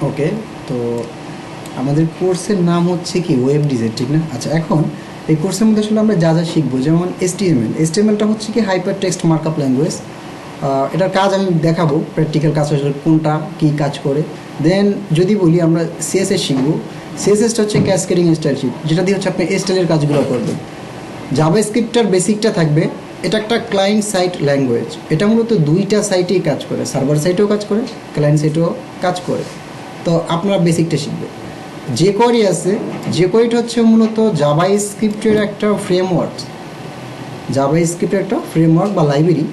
ওকে, তো আমাদের কোর্সের নাম হচ্ছে কি ওয়েব ডিজাইন, ঠিক না? আচ্ছা, এখন এই কোর্সের মধ্যে আসলে আমরা যা যা শিখবো, যেমন এসটিএমএলটা হচ্ছে কি হাইপার টেক্সট মার্কআপ ল্যাঙ্গুয়েজ। এটার কাজ আমি দেখাবো, প্র্যাকটিক্যাল কাজ আসলে কোনটা কী কাজ করে। দেন যদি বলি আমরা সিএসএস শিখবো। সিএসএসটা হচ্ছে ক্যাসকেডিং স্টাইলশিপ, যেটা দিয়ে হচ্ছে আপনি স্টাইলের কাজগুলো করবেন। জাভাস্ক্রিপ্টটার বেসিকটা থাকবে। এটা একটা ক্লায়েন্ট সাইট ল্যাঙ্গুয়েজ। এটা মূলত দুইটা সাইটেই কাজ করে, সার্ভার সাইটেও কাজ করে, ক্লায়েন্ট সাইটেও কাজ করে। তো আপনারা বেসিকটা শিখবে। যে কোয়ারি আছে, যে কোয়ারিটা হচ্ছে মূলত জাভাস্ক্রিপ্টের একটা ফ্রেমওয়ার্ক, জাভাস্ক্রিপ্টের একটা ফ্রেমওয়ার্ক বা লাইব্রেরি।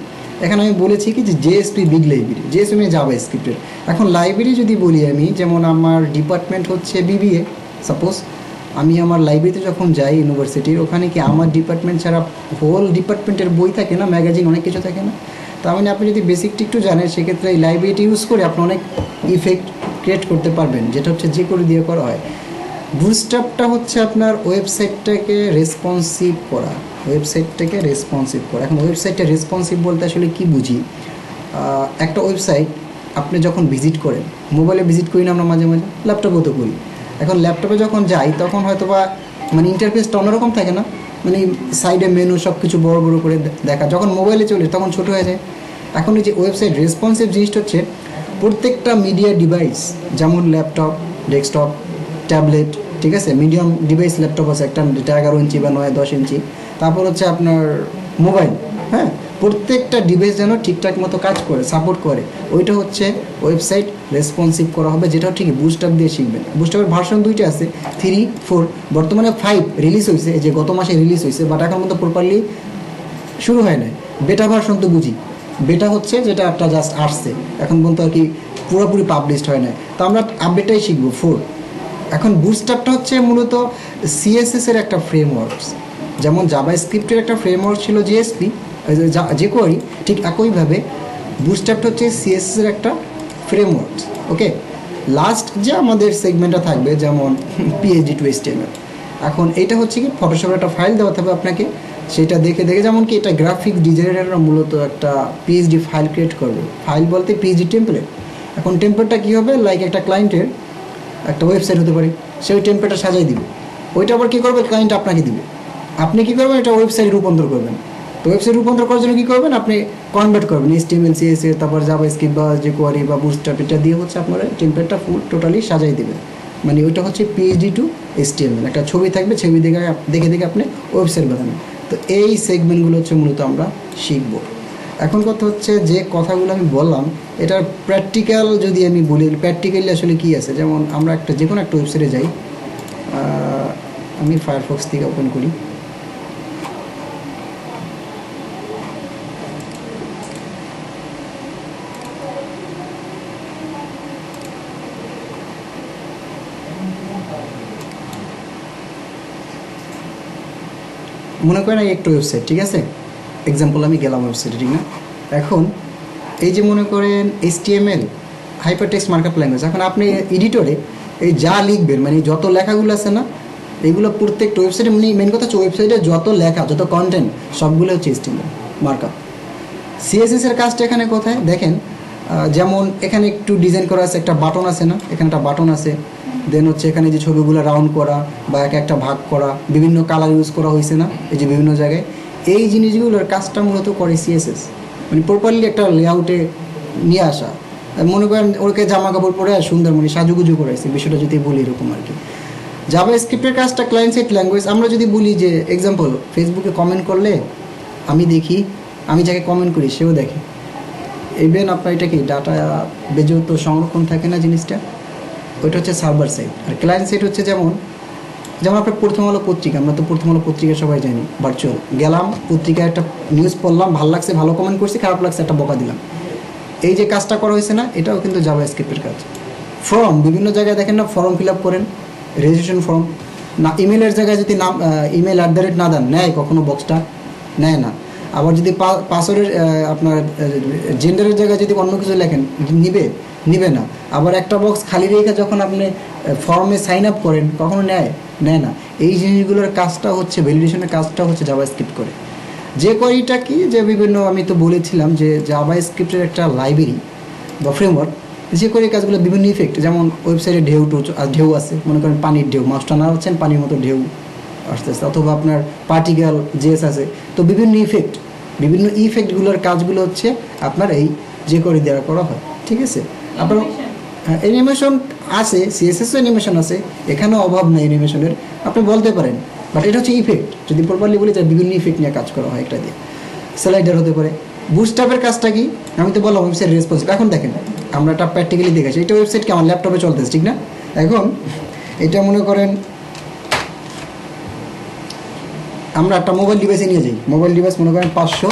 এখানে আমি বলেছি কি যে জেএসপি বিগ লাইব্রেরি, জেএসপি মানে জাভাস্ক্রিপ্টের। এখন লাইব্রেরি যদি বলি আমি, যেমন আমার ডিপার্টমেন্ট হচ্ছে বিবিএ, সাপোজ আমি আমার লাইব্রেরিতে যখন যাই ইউনিভার্সিটির, ওখানে কি আমার ডিপার্টমেন্ট ছাড়া হোল ডিপার্টমেন্টের বই থাকে না, ম্যাগাজিন অনেক কিছু থাকে না। তার মানে আপনি যদি বেসিকটি একটু জানেন, সেক্ষেত্রে এই লাইব্রেরিটি ইউজ করে আপনি অনেক ইফেক্ট ক্রিয়েট করতে পারবেন, যেটা হচ্ছে যে করে দিয়ে করা হয়। বুটস্ট্র্যাপটা হচ্ছে আপনার ওয়েবসাইটটাকে রেসপন্সিভ করা, ওয়েবসাইটটাকে রেসপন্সিভ করা। এখন ওয়েবসাইটটা রেসপন্সিভ বলতে আসলে কী বুঝি? একটা ওয়েবসাইট আপনি যখন ভিজিট করেন, মোবাইলে ভিজিট করি না আমরা মাঝে মাঝে, ল্যাপটপেও তো করি। এখন ল্যাপটপে যখন যাই তখন হয়তো বা মানে ইন্টারফেসটা অন্যরকম থাকে না, মানে সাইডে মেনু সব কিছু বড় বড় করে দেখা। যখন মোবাইলে চলে তখন ছোটো হয়ে যায়। এখন এই যে ওয়েবসাইট রেসপন্সিভ জিনিসটা হচ্ছে প্রত্যেকটা মিডিয়া ডিভাইস, যেমন ল্যাপটপ, ডেস্কটপ, ট্যাবলেট, ঠিক আছে, মিডিয়াম ডিভাইস ল্যাপটপ আছে একটা, যেটা 11 ইঞ্চি বা 9-10 ইঞ্চি। তারপর হচ্ছে আপনার মোবাইল, হ্যাঁ, প্রত্যেকটা ডিভাইস যেন ঠিকঠাক মতো কাজ করে, সাপোর্ট করে, ওইটা হচ্ছে ওয়েবসাইট রেসপন্সিভ করা হবে, যেটা ঠিক বুটস্ট্র্যাপ দিয়ে শিখবেন। বুটস্ট্র্যাপের ভার্সন দুইটা আছে, 3, 4, বর্তমানে 5 রিলিজ হয়েছে, এই যে গত মাসে রিলিজ হয়েছে, বাট এখন মতো প্রপারলি শুরু হয় না। বেটা ভার্সন তো বুঝি, বেটা হচ্ছে যেটা একটা জাস্ট আসছে, এখন পর্যন্ত আর কি পুরোপুরি পাবলিশড হয় না। তো আমরা আপডেটটাই শিখবো 4। এখন বুটস্ট্র্যাপটা হচ্ছে মূলত সিএসএসের একটা ফ্রেমওয়ার্কস, যেমন জাভাস্ক্রিপ্টের একটা ফ্রেমওয়ার্ক ছিল জেএসপি, যে কোয়ারি, ঠিক একইভাবে বুটস্ট্র্যাপটা হচ্ছে সিএসএসের একটা ফ্রেমওয়ার্কস। ওকে, লাস্ট যে আমাদের সেগমেন্টটা থাকবে, যেমন পিএইচডি টু এইচটিএমএল। এখন এটা হচ্ছে কি ফটোশপের একটা ফাইল দেওয়া থাকবে আপনাকে, সেটা দেখে দেখে, যেমন কি এটা গ্রাফিক ডিজাইনাররা মূলত একটা পিএইচডি ফাইল ক্রিয়েট করবে। ফাইল বলতে পিএইচডি টেমপ্লেট। এখন টেমপ্লেটটা কী হবে, লাইক একটা ক্লায়েন্টের একটা ওয়েবসাইট হতে পারে, সে ওই টেমপ্লেটটা সাজাই দিবে, ওইটা আবার কী করবে, ক্লায়েন্ট আপনাকে দিবে, আপনি কী করবেন, এটা ওয়েবসাইট রূপান্তর করবেন। তো ওয়েবসাইট রূপান্তর করার জন্য কী করবেন, আপনি কনভার্ট করবেন এইচটিএমএল, সিএসএস, তারপর জাভাস্ক্রিপ্ট বা যে কোয়ারি বা বুটস্ট্র্যাপ, এটা দিয়ে হচ্ছে আপনারা টেমপ্লেটটা ফুল টোটালি সাজাই দেবেন। মানে ওইটা হচ্ছে পিএইচডি টু এইচটিএমএল, একটা ছবি থাকবে, ছবি দেখে দেখে দেখে আপনি ওয়েবসাইট বানাবেন। তো এই সেগমেন্টগুলো হচ্ছে মূলত আমরা শিখব। এখন কথা হচ্ছে যে কথাগুলো আমি বললাম, এটার প্র্যাকটিক্যাল যদি আমি বলি, প্র্যাকটিক্যালি আসলে কী আছে, যেমন আমরা একটা যে কোনো একটা ওয়েবসাইটে যাই, আমি ফায়ারফক্স থেকে ওপেন করি। মনে করেন একটা ওয়েবসাইট, ঠিক আছে, এক্সাম্পল আমি গেলাম ওয়েবসাইটে, ঠিক না? এখন এই যে মনে করেন HTML hyper text markup language, এখন আপনি এডিটরে এই যা লিখবেন, মানে যত লেখাগুলো আছে না, এইগুলো প্রত্যেকটা ওয়েবসাইটে, মানে মেন কথা হচ্ছে ওয়েবসাইটে যত লেখা, যত কন্টেন্ট, সবগুলো হচ্ছে এইচটিএমএল মার্কআপ। সিএসএসের কাজটা এখানে কোথায় দেখেন, যেমন এখানে একটু ডিজাইন করা আছে, একটা বাটন আছে না, এখানে একটা বাটন আছে, দেন হচ্ছে এখানে যে ছবিগুলো রাউন্ড করা বা এক একটা ভাগ করা, বিভিন্ন কালার ইউজ করা হয়েছে না, এই যে বিভিন্ন জায়গায়, এই জিনিসগুলোর কাজটা মূলত করে সিএসএস, মানে প্রপারলি একটা লেআউটে নিয়ে আসা। মনে করেন ওকে জামা কাপড় পরে আর সুন্দর মানে সাজুগুজু করাইছে, বিষয়টা যদি বলি এরকম আর কি। জাভাস্ক্রিপ্টের কাজটা ক্লায়েন্ট সাইড ল্যাঙ্গুয়েজ। আমরা যদি বলি যে এক্সাম্পল, ফেসবুকে কমেন্ট করলে আমি দেখি, আমি যাকে কমেন্ট করি সেও দেখে, ইভেন আপনার এটা কি ডাটা বেজেও তো সংরক্ষণ থাকে না জিনিসটা, ওইটা হচ্ছে সার্ভার সাইড। আর ক্লায়েন্ট সাইড হচ্ছে যেমন যেমন আপনার প্রথম আলো পত্রিকা, আমরা তো প্রথম আলো পত্রিকা সবাই জানি, ভার্চুয়াল গেলাম, পত্রিকায় একটা নিউজ পড়লাম, ভালো লাগছে, ভালো কমেন্ট করছি, খারাপ লাগছে, একটা বকা দিলাম। এই যে কাজটা করা হয়েছে না, এটাও কিন্তু জাভাস্ক্রিপ্টের কাজ। ফর্ম, বিভিন্ন জায়গায় দেখেন না, ফর্ম ফিল আপ করেন, রেজিস্ট্রেশন ফর্ম না, ইমেলের জায়গায় যদি নাম ইমেল @ না দেন, নেয় কখনো বক্সটা, নেয় না। আবার যদি পাসওয়ার্ডের আপনার জেন্ডারের জায়গায় যদি অন্য কিছু লেখেন, নিবে না। আবার একটা বক্স খালি রেখে যখন আপনি ফর্মে সাইন আপ করেন, কখনো নেয় না। এই জিনিসগুলোর কাজটা হচ্ছে, ভ্যালিডেশনের কাজটা হচ্ছে জাভাস্ক্রিপ্ট করে। যে কোয়ারিটা কি, যে বিভিন্ন, আমি তো বলেছিলাম যে জাভাস্ক্রিপ্টের একটা লাইব্রেরি বা ফ্রেমওয়ার্ক, যে করে কাজগুলো বিভিন্ন ইফেক্ট, যেমন ওয়েবসাইটে ঢেউ আছে, মনে করেন পানির ঢেউ, মাছটা নাড়াচ্ছেন পানির মতো ঢেউ আস্তে আস্তে, অথবা আপনার পার্টিকেল জেস আছে, তো বিভিন্ন ইফেক্টগুলোর কাজগুলো হচ্ছে আপনার এই যে করে দেওয়া করা হয়। ঠিক আছে, আপনার অ্যানিমেশন আছে, সিএসএসও অ্যানিমেশন আছে, এখানেও অভাব নেই অ্যানিমেশনের, আপনি বলতে পারেন, বাট এটা হচ্ছে ইফেক্ট। যদি প্রপারলি বলি তাহলে বিভিন্ন ইফেক্ট নিয়ে কাজ করা হয় একটা দিয়ে। স্লাইডার হতে পারে। বুস্টআপের কাজটা কি, আমি তো বললাম ওয়েবসাইট রেসপন্সিভ। এখন দেখেন আমরা একটা প্র্যাকটিক্যালি দেখেছি, এটা ওয়েবসাইট কি আমার ল্যাপটপে চলতেছে, ঠিক না? এখন এটা মনে করেন আমরা একটা মোবাইল ডিভাইসে নিয়ে যাই, মোবাইল ডিভাইস মনে করেন 500,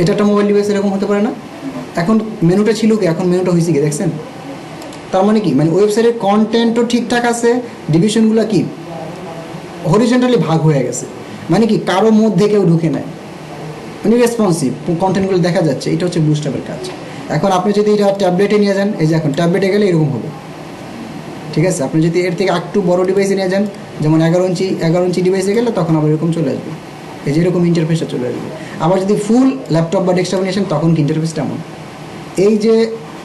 এটা একটা মোবাইল ডিভাইস এরকম হতে পারে না? এখন মেনুটা ছিল কি, এখন মেনুটা হয়েছে কি দেখছেন? তার মানে কি, মানে ওয়েবসাইটের কন্টেন্টও ঠিকঠাক আছে, ডিভিশনগুলো কি হরিজন্টালি ভাগ হয়ে গেছে, মানে কি কারো মধ্যে কেউ ঢুকে নেয়, মানে রেসপন্সিভ কন্টেন্টগুলো দেখা যাচ্ছে। এটা হচ্ছে বুস্টআপের কাজ। এখন আপনি যদি এটা ট্যাবলেটে নিয়ে যান, এই যে এখন ট্যাবলেটে গেলে এরকম হবে, ঠিক আছে? আপনি যদি এর থেকে একটু বড় ডিভাইসে নিয়ে যান, যেমন 11 ইঞ্চি ডিভাইসে গেলে তখন আবার এরকম চলে আসবে, এই যে এরকম ইন্টারফেসটা চলে আসবে। আবার যদি ফুল ল্যাপটপ বা ডেস্কটপ নিয়ে আসেন তখন কি ইন্টারফেসটা এমন। এই যে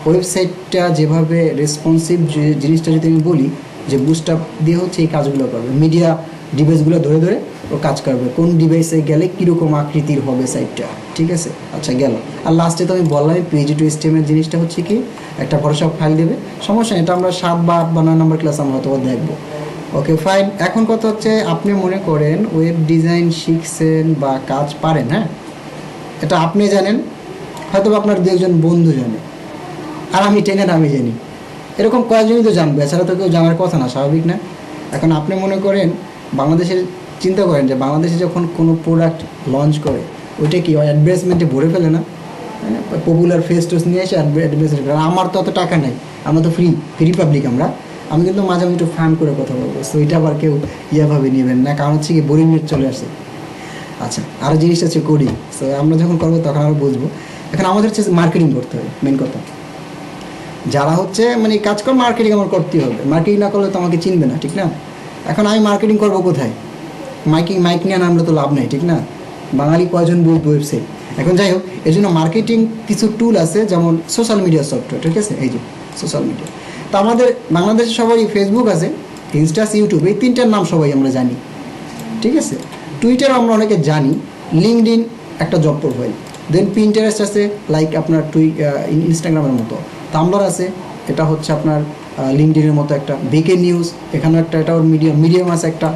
ওয়েবসাইটটা যেভাবে রেসপন্সিভ যে জিনিসটা যদি আমি বলি যে বুস্টআপ দিয়ে হচ্ছে এই কাজগুলো করবে, মিডিয়া ডিভাইসগুলো ধরে ধরে ও কাজ করবে, কোন ডিভাইসে গেলে কীরকম আকৃতির হবে সাইটটা, ঠিক আছে? আচ্ছা গেল। আর লাস্টে তো আমি বললাম PHP-HTML জিনিসটা হচ্ছে কি একটা ফটোশপ ফাইল দেবে, সমস্যা এটা আমরা 7 বা 8 বা 9 নম্বর ক্লাস আমরা হয়তো দেখবো। Okay fine. এখন কথা হচ্ছে আপনি মনে করেন ওয়েব ডিজাইন শিখছেন বা কাজ পারেন, হ্যাঁ, এটা আপনি জানেন, হয়তো আপনার 2-1 বন্ধু জানে, আর আমি জানি, এরকম কয়েকজনই তো জানবে, এছাড়া তো কেউ জানার কথা না, স্বাভাবিক না? এখন আপনি মনে করেন বাংলাদেশের, চিন্তা করেন যে বাংলাদেশে যখন কোনো প্রোডাক্ট লঞ্চ করে ওইটা কি অ্যাডভার্টাইজমেন্টে ভরে ফেলে না, পপুলার ফেস টোস নিয়ে এসে অ্যাডভার্টাইজমেন্ট করে। আমার তো অত টাকা নেই, আমরা তো ফ্রি পাবলিক, আমি কিন্তু মাঝে মাঝে একটু ফান করে কথা বলবো, তো এটা আবার কেউ ইয়াভাবে নেবেন না, কারণ হচ্ছে কি বোরিং নেট চলে আসে। আচ্ছা, আরও জিনিসটা হচ্ছে কোডিং, সো আমরা যখন করবো তখন আমরা বুঝবো। এখন আমাদের হচ্ছে মার্কেটিং করতে হবে, মেন কথা, যারা হচ্ছে মানে কাজ করে মার্কেটিং আমার করতেই হবে, মার্কেটিং না করলে তো আমাকে চিনবে না, ঠিক না? এখন আমি মার্কেটিং করবো কোথায়? মাইক নিয়ে নামলে তো লাভ নেই, ঠিক না? বাঙালি কয়জন বলবো ওয়েবসাইট। এখন যাই হোক, এই জন্য মার্কেটিং কিছু টুল আছে, যেমন সোশ্যাল মিডিয়া সফটওয়্যার, ঠিক আছে? এই যে সোশ্যাল মিডিয়া, তো আমাদের বাংলাদেশে সবাই ফেসবুক আছে, ইনস্টা, ইউটিউব, এই 3টার নাম সবাই আমরা জানি, ঠিক আছে? টুইটার আমরা অনেকে জানি, লিঙ্কডইন একটা জব প্রোফাইল, দেন পিন্টারেস্ট আছে লাইক আপনার ইনস্টাগ্রামের মতো, তাম্বলার আছে, এটা হচ্ছে আপনার লিঙ্কডইনের মতো একটা, বিকে নিউজ, এখানেও একটা, এটা ওর মিডিয়াম আছে একটা।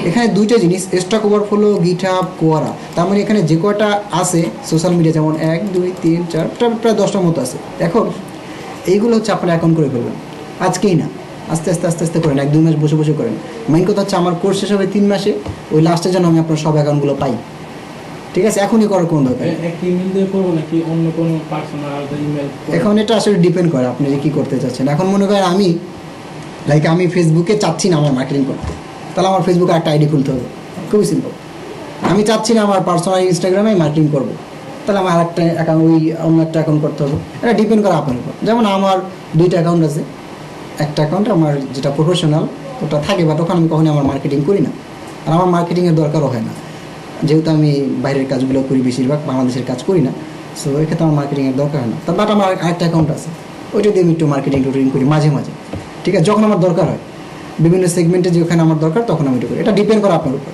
এখানে 2টা জিনিস, স্টক ওভারফ্লো, গিটহাব, কোয়ারা, তার মানে এখানে যে কটা আছে সোশ্যাল মিডিয়া, যেমন 1 2 3 4 প্রায় 10টার মতো আছে। এখন এইগুলো হচ্ছে আপনারা অ্যাকাউন্ট করে ফেলবেন, আজকেই না, আস্তে আস্তে করেন, 1-2 মাস বসে করেন। মেইন কথা হচ্ছে আমার কোর্স শেষ হবে 3 মাসে, ওই লাস্টে যেন আমি আপনার সব অ্যাকাউন্টগুলো পাই, ঠিক আছে? এখনই করার কোনো দরকার নেই। এখন এটা আসলে ডিপেন্ড করে আপনি যে কী করতে চাচ্ছেন। এখন মনে করেন আমি ফেসবুকে চাচ্ছি না আমার মার্কেটিং করতে, তাহলে আমার ফেসবুকে একটা আইডি খুলতে হবে, খুবই সিম্পল। আমি চাচ্ছি না আমার পার্সোনাল ইনস্টাগ্রামে মার্কেটিং করবো, তাহলে আমার আরেকটা অ্যাকাউন্ট, অন্য একটা অ্যাকাউন্ট করতে হবে। এটা ডিপেন্ড করে আপনার উপর। যেমন আমার 2টা অ্যাকাউন্ট আছে, একটা অ্যাকাউন্ট আমার যেটা প্রফেশনাল ওটা থাকে, বাট ওখানে আমি কখনই আমার মার্কেটিং করি না, আর আমার মার্কেটিংয়ের দরকারও হয় না, যেহেতু আমি বাইরের কাজগুলো করি, বেশিরভাগ বাংলাদেশের কাজ করি না, সো এক্ষেত্রে আমার মার্কেটিংয়ের দরকার হয় না। বাট আমার আরেকটা অ্যাকাউন্ট আছে, ওইটা দিয়ে আমি একটু মার্কেটিং করি মাঝে মাঝে, ঠিক আছে? যখন আমার দরকার হয়, বিভিন্ন সেগমেন্টে যেখানে আমার দরকার তখন আমি এটা করি, এটা ডিপেন্ড করে আপনার উপর।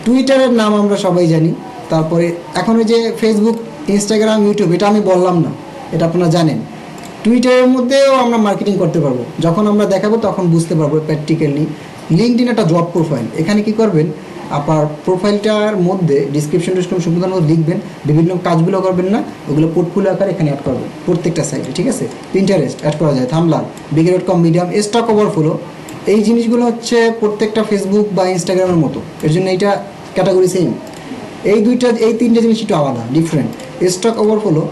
টুইটারের নাম আমরা সবাই জানি, তারপরে এখন ওই যে ফেসবুক, ইনস্টাগ্রাম, ইউটিউব, এটা আমি বললাম না, এটা আপনারা জানেন। টুইটারের মধ্যেও আমরা মার্কেটিং করতে পারবো, যখন আমরা দেখাবো তখন বুঝতে পারবো প্র্যাকটিক্যালি। লিঙ্কডইন একটা জব প্রোফাইল, এখানে কি করবেন, আপনার প্রোফাইলটার মধ্যে ডিসক্রিপশন সুন্দর মতো লিখবেন, বিভিন্ন কাজগুলো করবেন না, ওগুলো পোর্টফোলিও আকারে এখানে অ্যাড করবেন প্রত্যেকটা সাইটে, ঠিক আছে? পিন্টারেস্ট অ্যাড করা যায়, থাম্বলার, বিগে.com, মিডিয়াম, স্টক ওভারফ্লো, এই জিনিসগুলো হচ্ছে প্রত্যেকটা ফেসবুক বা ইনস্টাগ্রামের মতো, এর জন্য এইটা ক্যাটাগরি সেম। এই 3টে জিনিস একটু আলাদা, ডিফারেন্ট। স্টক ওভারফ্লো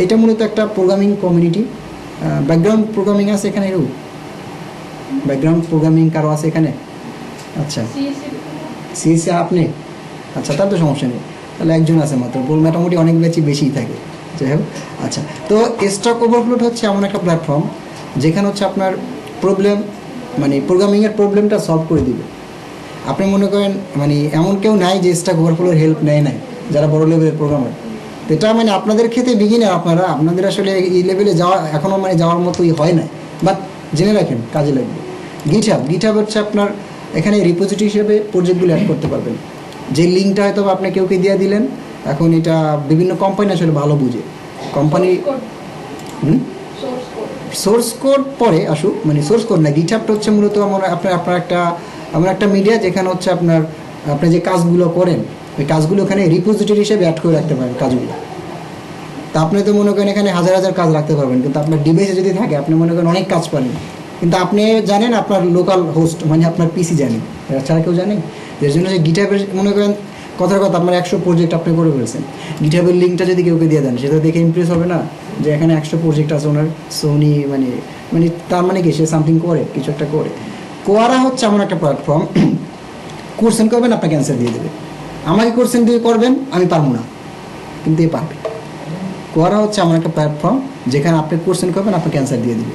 এটা মূলত একটা প্রোগ্রামিং কমিউনিটি, ব্যাকগ্রাউন্ড প্রোগ্রামিং আছে এখানে, ব্যাকগ্রাউন্ড প্রোগ্রামিং কারো আছে এখানে? আচ্ছা, সিএসসি আপনি? আচ্ছা, তার তো সমস্যা নেই, তাহলে একজন আছে মাত্র, মোটামুটি অনেক বেশিই থাকে, যাই হোক। আচ্ছা, তো স্টক ওভারফ্লোটা হচ্ছে এমন একটা প্ল্যাটফর্ম যেখানে হচ্ছে আপনার প্রবলেম, মানে প্রোগ্রামিংয়ের প্রবলেমটা সলভ করে দিবে। আপনি মনে করেন মানে এমন কেউ নাই যে স্টক ওভারফ্লোর হেল্প নেয়, যারা বড় লেভেলের প্রোগ্রামার, এটা মানে আপনাদের ক্ষেত্রে বিগিনার, আপনাদের আসলে এই লেভেলে যাওয়া এখনও মানে যাওয়ার মতোই হয় না, বাট জেনে রাখেন কাজে লাগবে। গিটহাব হচ্ছে আপনার এখানে রিপোজিটরি হিসেবে প্রজেক্টগুলো অ্যাড করতে পারবেন। যে লিঙ্কটা হয়তো আপনি কেউকে দিয়ে দিলেন, এখন এটা বিভিন্ন কোম্পানি আসলে ভালো বুঝে কোম্পানি। সোর্স কোড পরে আসুক, মানে সোর্স কোড না, গিটহাবটা হচ্ছে মূলত আপনার একটা মিডিয়া যেখানে হচ্ছে আপনি যে কাজগুলো করেন ওই কাজগুলো এখানে রিপোজিটরি হিসেবে অ্যাড করে রাখতে পারেন কাজগুলো। তা আপনি তো মনে করেন এখানে হাজার হাজার কাজ রাখতে পারবেন, কিন্তু আপনার ডিভাইসে যদি থাকে আপনি মনে করেন অনেক কাজ পারেন, কিন্তু আপনি জানেন আপনার লোকাল হোস্ট মানে আপনার পিসি জানেন, ছাড়া কেউ জানে। এর জন্য যে গিটহাবের মনে করেন কথার কথা আপনার 100 প্রজেক্ট আপনি করে ফেলছেন, গিটহাবের লিঙ্কটা যদি কেউকে দিয়ে দেন সেটা দেখে ইমপ্রেস হবে না যে এখানে 100 প্রজেক্ট আছে ওনার। সোনি মানে তার মানে কি সে সামথিং করে, কিছু একটা করে। কোয়ারা হচ্ছে এমন একটা প্ল্যাটফর্ম, কোশ্চেন করবেন আপনাকে অ্যান্সার দিয়ে দেবে। আমাকে কোশ্চেন দিয়ে করবেন আমি পারবো না, কিন্তু এ পারবে। কোয়ারা হচ্ছে এমন একটা প্ল্যাটফর্ম যেখানে আপনি কোশ্চেন করবেন আপনাকে অ্যান্সার দিয়ে দেবে।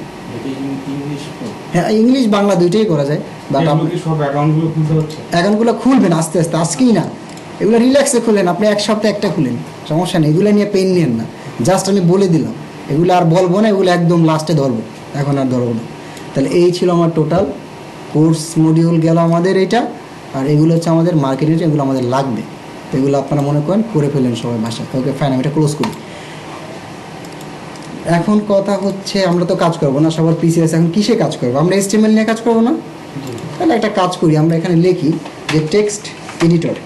হ্যাঁ, ইংলিশ বাংলা দুইটাই করা যায়, বাট সব অ্যাকাউন্টগুলো খুলবেন আস্তে আস্তে, আজকেই না, এগুলো রিল্যাক্সে খুলেন। আপনি এক সপ্তাহে একটা খুলেন, সমস্যা নেই, এগুলো নিয়ে পেন নেন না। জাস্ট আমি বলে দিলাম, এগুলো আর বলবো না, এগুলো একদম লাস্টে ধরবো, এখন আর ধরবো না। তাহলে এই ছিল আমার টোটাল কোর্স মডিউল গেল আমাদের এইটা, আর এগুলো হচ্ছে আমাদের মার্কেটিং, এগুলো আমাদের লাগবে। তো এগুলো আপনারা মনে করেন করে ফেলেন সবাই বাসায়। ওকে ফাইন, আমি এটা ক্লোজ করি। এখন কথা হচ্ছে আমরা তো কাজ করবো না, সবার পিসি আছে, এখন কিসে কাজ করবো? আমরা HTML নিয়ে কাজ করবো না? তাহলে একটা কাজ করি, আমরা এখানে লিখি যে টেক্সট এডিটর,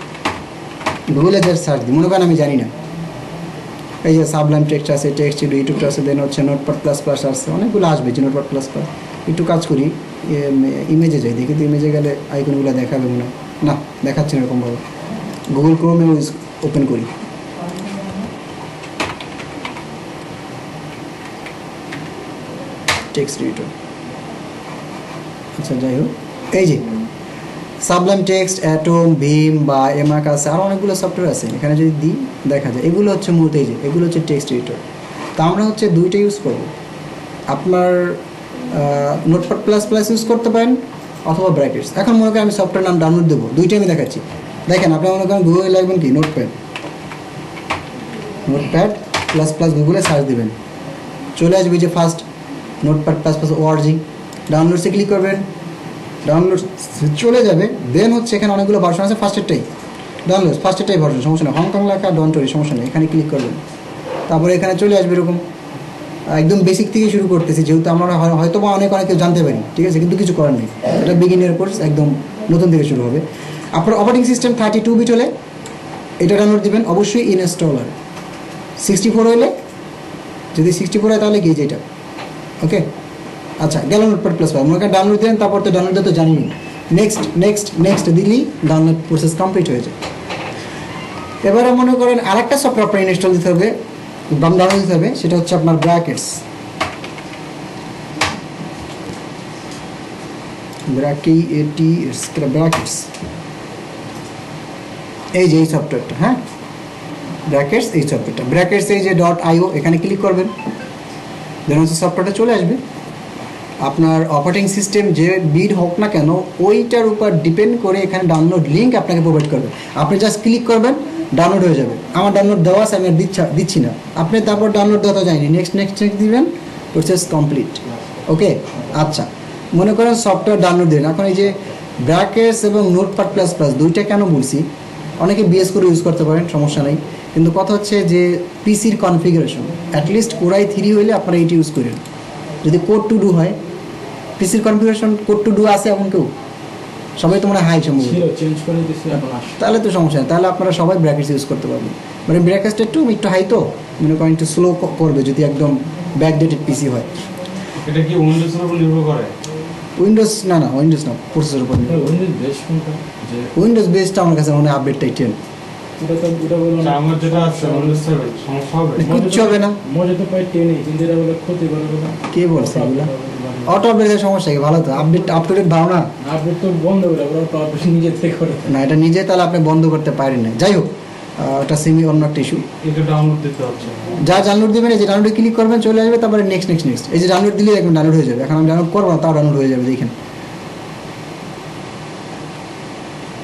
গুগলে যে সার্চ দিই, মনে করেন আমি জানি না, এই যে সাবলাইম টেক্সট আছে, টেক্সট এডিটর আছে, দেন হচ্ছে নোটপ্যাড প্লাস প্লাস আসছে, অনেকগুলো আসবে যে নোটপ্যাড প্লাস প্লাস। একটু কাজ করি, ইমেজে যাই, দেখি তো ইমেজে গেলে আইকনগুলো দেখাবে মনে হয় না, দেখাচ্ছে না এরকমভাবে। গুগল ক্রোমে ওপেন করি, টেক্সট এডিটর। আচ্ছা যাই হোক, এই যে সাবলাইম টেক্সট, অ্যাটম, ভিম বা এমাক আছে, আরও অনেকগুলো সফটওয়্যার আছে। এখানে যদি দিই দেখা যায় এগুলো হচ্ছে মূলত এই যে এগুলো হচ্ছে টেক্সট এডিটর। তা আমরা হচ্ছে দুইটা ইউজ করব। আপনার নোটপ্যাড প্লাস প্লাস ইউজ করতে পারেন অথবা ব্র্যাকেটস। এখন মনে করেন আমি সফটওয়্যার নাম ডাউনলোড দেবো, দুইটাই আমি দেখাচ্ছি। দেখেন আপনি মনে করেন গুগলে লাগবেন কি নোটপ্যাড প্লাস প্লাস, গুগলে সার্চ দেবেন, চলে আসবে যে first notepad plus plus org, ডাউনলোডসে ক্লিক করবেন, ডাউনলোড চলে যাবে। দেন হচ্ছে এখানে অনেকগুলো ভার্সন আছে, ফার্স্টেরটাই ডাউনলোড, ফার্স্টেরটাই ভার্সন, সমস্যা নেই, হংকং লেখা ডন্টরি, সমস্যা নেই, এখানে ক্লিক করবেন। তারপরে এখানে চলে আসবে এরকম, একদম বেসিক থেকে শুরু করতেছি, যেহেতু আমরা হয়তো বা অনেক কেউ জানতে পারি, ঠিক আছে, কিন্তু কিছু করার নেই, এটা বিগিনার কোর্স, একদম নতুন থেকে শুরু হবে। আপনার অপারেটিং সিস্টেম 32 বিট হলে এটা ডাউনলোড দিবেন, অবশ্যই ইনস্টলার। 64 হলে, যদি 64 হয় তাহলে কি যেটা, ওকে। আচ্ছা, গেল নোটপ্যাড প্লাস প্লাস, মনে করেন ডাউনলোড দিলেন, তারপর তো ডাউনলোড দিতে জানি নেক্সট নেক্সট নেক্সট দিলেই ডাউনলোড প্রসেস কমপ্লিট হয়ে যায়। এবারে মনে করেন আরেকটা সফটওয়্যার আপনার ইনস্টল দিতে হবে, ডাউনলোড দিতে হবে, সেটা হচ্ছে আপনার ব্র্যাকেটস। ব্র্যাকেটস এই যে এই সফটওয়্যারটা, হ্যাঁ ব্র্যাকেটস, এই সফটওয়্যারটা ব্র্যাকেটস, এই যে .io, এখানে ক্লিক করবেন, দেন হচ্ছে সফটওয়্যারটা চলে আসবে। আপনার অপারেটিং সিস্টেম যে বিট হোক না কেন ওইটার উপর ডিপেন্ড করে এখানে ডাউনলোড লিঙ্ক আপনাকে প্রোভাইড করবে। আপনি জাস্ট ক্লিক করবেন, ডাউনলোড হয়ে যাবে। আমার ডাউনলোড দেওয়া আছে, আমি আর দিচ্ছি না, আপনি তারপর ডাউনলোড দেওয়া যায়নি, নেক্সট নেক্সট নেক্সট দিবেন, প্রসেস কমপ্লিট। ওকে, আচ্ছা মনে করেন সফটওয়্যার ডাউনলোড দিন। এখন এই যে ব্র্যাকেটস এবং নোটপ্যাড প্লাস প্লাস দুইটা কেন বলছি, অনেকে বিএস করে ইউজ করতে পারেন, সমস্যা নেই, কিন্তু কথা হচ্ছে যে পিসির কনফিগারেশন অ্যাটলিস্ট কোরাই 3 হইলে আপনারা এইটি ইউজ করেন। যদি কোড টু ডু হয়, পিসির কনফিগারেশন কোড টু ডু আছে এমন কেউ? সবাই তো মনে হাই সম্ভব, তাহলে তো সমস্যা নেই, তাহলে আপনারা সবাই ব্র্যাকেটস ইউজ করতে পারবেন। মানে ব্র্যাকেটসটা একটু হাই, তো মনে করেন একটু স্লো করবে যদি একদম ব্যাকডেটেড পিসি হয়। এটা কি উইন্ডোজের উপর নির্ভর করে? উইন্ডোজ না, উইন্ডোজ না, প্রসেসরের উপর। উইন্ডোজ বেসটা আমার কাছে মনে হয় আপডেটটাই 10। আমার যেটা আছে উইন্ডোজ 7 সমস্যা হবে? কিচ্ছু হবে না, মজা তো পাই 10 কিন্তু এটা বলে ক্ষতি করে না। কে বলছে এগুলো? অটো আপডেটের সমস্যা কি? ভালো তো, আপডেট আপ টু ডেট ভালো না, আপডেট তো বন্ধ করে ওরা অটো আপডেট নিজে থেকে করে না, এটা নিজে তাহলে আপনি বন্ধ করতে পারেন না। যাই হোক, ওটা সেমি অন্য একটা ইস্যু। এটা ডাউনলোড দিতে হচ্ছে, যা ডাউনলোড দেবেন, এই যে ডাউনলোড ক্লিক করবেন, চলে আসবে, তারপরে নেক্সট নেক্সট নেক্সট, এই যে ডাউনলোড দিলে দেখবেন ডাউনলোড হয়ে যাবে। এখন আমি ডাউনলোড করবো না, তাও ডাউনলোড হয়ে যাবে, দেখেন।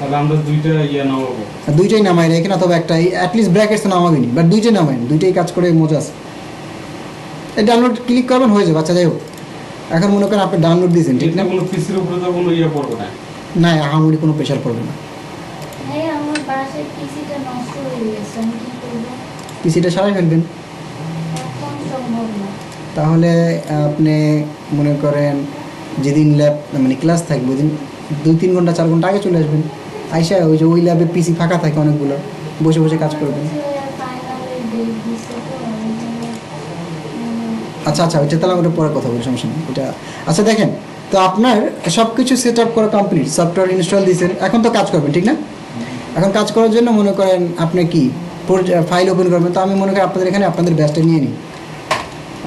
আর তাহলে আমরা দুইটা নামাবো। আর দুইটাই নামাই রেখে না, তবে একটা অ্যাটলিস্ট ব্র্যাকেটস তো নামাবেনি, বাট দুইটাই নামাই, দুইটাই কাজ করে মজা আছে। এই ডাউনলোড ক্লিক করবেন, হয়ে যাবে। আচ্ছা যাই হোক, এখন মনে করেন আপনি ডাউনলোড দিয়েছেন, ঠিক না? এটা কোনো পিসির উপরে তো কোনো পড়বে না। না, আহামরি কোনো প্রেশার পড়বে না। হ্যাঁ, আমার বাসায় পিসিটা নষ্ট হয়ে গেছে, আমি কি করবো? পিসিটা সারাই ফেলবেন। এখন সম্ভব না। তাহলে আপনি মনে করেন যেদিন ল্যাব মানে ক্লাস থাকবে ওই দিন 2-3 ঘন্টা 4 ঘন্টা আগে চলে আসবেন। আইসা ওই যে ওই ল্যাবে পিসি ফাঁকা থাকে অনেকগুলো, বসে বসে কাজ করবেন। ফাইনালের ডেট দিছে তো, আমি আচ্ছা আচ্ছা, ওইটা তাহলে আমরা পরে কথা বলি, সমস্যা নেই এটা। আচ্ছা দেখেন, তো আপনার সব কিছু সেট আপ করা কমপ্লিট, সফটওয়্যার ইনস্টল দিয়েছেন, এখন তো কাজ করবেন, ঠিক না? এখন কাজ করার জন্য মনে করেন আপনি কি ফাইল ওপেন করবেন। তো আমি মনে করি আপনাদের এখানে আপনাদের ব্যাচটা নিয়ে নিই।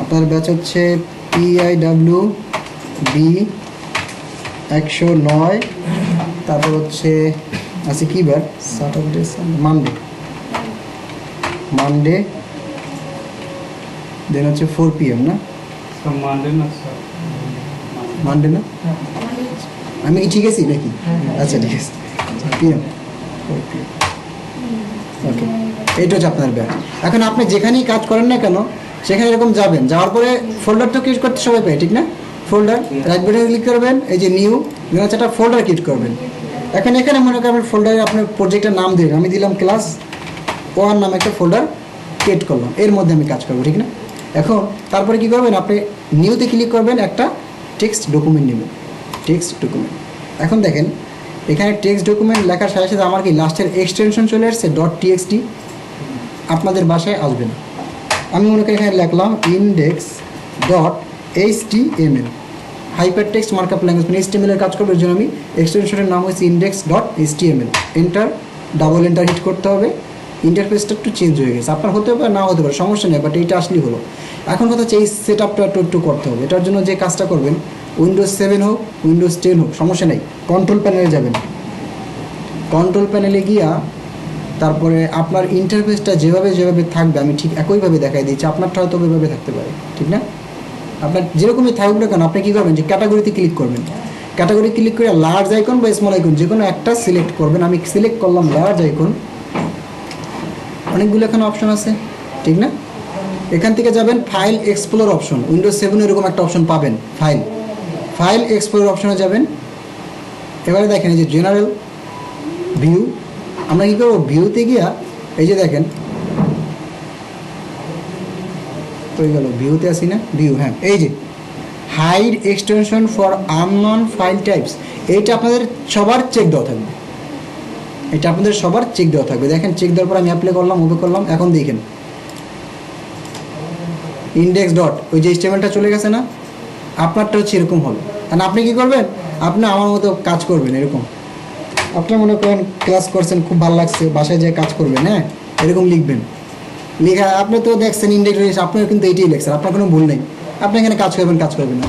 আপনার ব্যাচ হচ্ছে PIWB109, তারপর হচ্ছে আছে কী বার, স্যাটারডে মানডে দেন হচ্ছে 4 PM না, মানডে না স্যার, মানডে না, আমি কি ঠিক আছি নাকি? আচ্ছা ঠিক আছে, PM 4 PM, ওকে। এইটা হচ্ছে আপনার ব্যাচ। এখন আপনি যেখানেই কাজ করেন না কেন সেখানে এরকম যাবেন, যাওয়ার পরে ফোল্ডার তো ক্রিয়েট করতে সবাই পায়, ঠিক না? ফোল্ডার রাইট বাটনে ক্লিক করবেন, এই যে নিউ হচ্ছে একটা ফোল্ডার ক্রিয়েট করবেন। এখন এখানে মনে করেন ফোল্ডারে আপনার প্রজেক্টের নাম দিলেন, আমি দিলাম ক্লাস 1 নামে একটা ফোল্ডার ক্রিয়েট করলাম, এর মধ্যে আমি কাজ করবো, ঠিক না? এখন তারপরে কী করবেন, আপনি নিউতে ক্লিক করবেন, একটা টেক্সট ডকুমেন্ট নেবেন, টেক্সট ডকুমেন্ট। এখন দেখেন এখানে টেক্সট ডকুমেন্ট লেখার সাথে সাথে আমার কি লাস্টের এক্সটেনশন চলে আসছে .txt, আপনাদের বাসায় আসবে না। আমি মনে করি এখানে লিখলাম index.html, hyper text markup language, মানে HTML এর কাজ করবে, এর জন্য আমি এক্সটেনশনের নাম হচ্ছে index.html। Enter, double enter hit করতে হবে। ইন্টারফেসটা একটু চেঞ্জ হয়ে গেছে, আপনার হতে পারে না হতে পারে, সমস্যা নেই, বাট এইটা আসলেই হলো। এখন কথা হচ্ছে এই সেট আপটা একটু করতে হবে। এটার জন্য যে কাজটা করবেন, উইন্ডোজ 7 হোক উইন্ডোজ 10 হোক সমস্যা নেই, কন্ট্রোল প্যানেলে যাবেন। কন্ট্রোল প্যানেলে গিয়া তারপরে আপনার ইন্টারফেসটা যেভাবে যেভাবে থাকবে আমি ঠিক একইভাবে দেখাই দিচ্ছি, আপনারটা হয়তো ওইভাবে থাকতে পারে, ঠিক না? আপনার যেরকমই থাকুক না কেন আপনি কী করবেন, যে ক্যাটাগরিতে ক্লিক করবেন। ক্যাটাগরি ক্লিক করে লার্জ আইকন বা স্মল আইকন যে কোনো একটা সিলেক্ট করবেন। আমি সিলেক্ট করলাম লার্জ আইকন। অনেকগুলো এখানে অপশন আছে, ঠিক না? এখান থেকে যাবেন ফাইল এক্সপ্লোর অপশন, উইন্ডোজ 7 এরকম একটা অপশন পাবেন, ফাইল এক্সপ্লোর অপশনে যাবেন। এবারে দেখেন এই যে জেনারেল ভিউ, আমরা কী করবো, ভিউতে গিয়া এই যে দেখেন হয়ে গেল, ভিউতে আসি না, ভিউ, হ্যাঁ এই যে hide extension for unknown file types, এইটা আপনাদের সবার চেক দেওয়া থাকবে, এটা আপনাদের সবার চেক দেওয়া থাকবে। দেখেন চেক দেওয়ার পর আমি অ্যাপ্লাই করলাম, ওকে করলাম, এখন দেখেন ইন্ডেক্স ডট ওই যে HTML-টা চলে গেছে না, আপনারটা হচ্ছে এরকম হবে। আর আপনি কী করবেন, আপনি আমার মতো কাজ করবেন এরকম। আপনার মনে করেন ক্লাস করছেন, খুব ভালো লাগছে, বাসায় যেয়ে কাজ করবেন, হ্যাঁ এরকম লিখবেন। লেখা আপনি তো দেখছেন ইন্ডেক্স রয়েছে, আপনার কিন্তু এইটাই লেখছেন, আপনার কোনো ভুল নেই। আপনি এখানে কাজ করবেন না,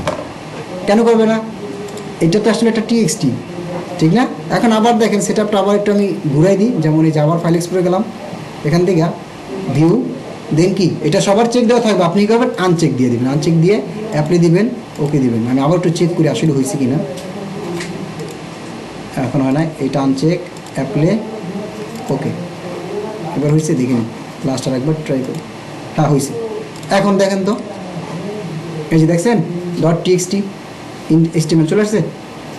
কেন করবে না? এটা তো আসলে একটা TXT, ঠিক না? এখন আবার দেখেন সেট আপটা আবার একটু আমি ঘুরাই দিই, যেমন এই যে আবার ফাইল এক্সপ্লোরে গেলাম, এখান থেকে ভিউ, দেন কি এটা সবার চেক দেওয়া থাকবে, আপনি কী করবেন, আনচেক দিয়ে দেবেন, আনচেক দিয়ে অ্যাপ্লাই দিবেন, ওকে দিবেন। আমি আবার একটু চেক করি আসলে হয়েছে কি না, এখন হয় না, এটা আনচেক, অ্যাপ্লাই, ওকে, এবার হয়েছে দেখিনি, লাস্ট আর একবার ট্রাই করি, হ্যাঁ হয়েছে। এখন দেখেন তো এই যে দেখছেন .txt HTML চলে আসছে,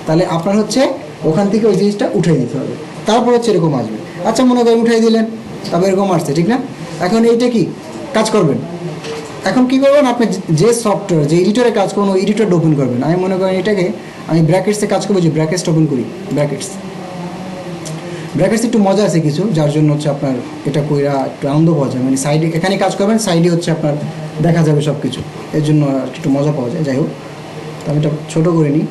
তাহলে আপনার হচ্ছে ওখান থেকে ওই জিনিসটা উঠিয়ে দিতে হবে, তারপর হচ্ছে এরকম আসবে। আচ্ছা মনে করেন উঠিয়ে দিলেন, তারপর এরকম আসছে, ঠিক না? এখন এইটা কি কাজ করবেন, এখন কি করবেন, আপনি যে সফটওয়্যার যে এডিটরে কাজ করবেন ওই এডিটরটা ওপেন করবেন। আমি মনে করেন এটাকে আমি ব্র্যাকেটসে কাজ করবো, যে ব্র্যাকেটস ওপেন করি, ব্র্যাকেটস একটু মজা আছে কিছু, যার জন্য হচ্ছে আপনার এটা কইরা একটু আনন্দ পাওয়া যায়, মানে সাইডে এখানে কাজ করবেন, সাইডে হচ্ছে আপনার দেখা যাবে সব কিছু, এর জন্য একটু মজা পাওয়া যায়। যাই হোক, তো আমি এটা ছোটো করে নিই।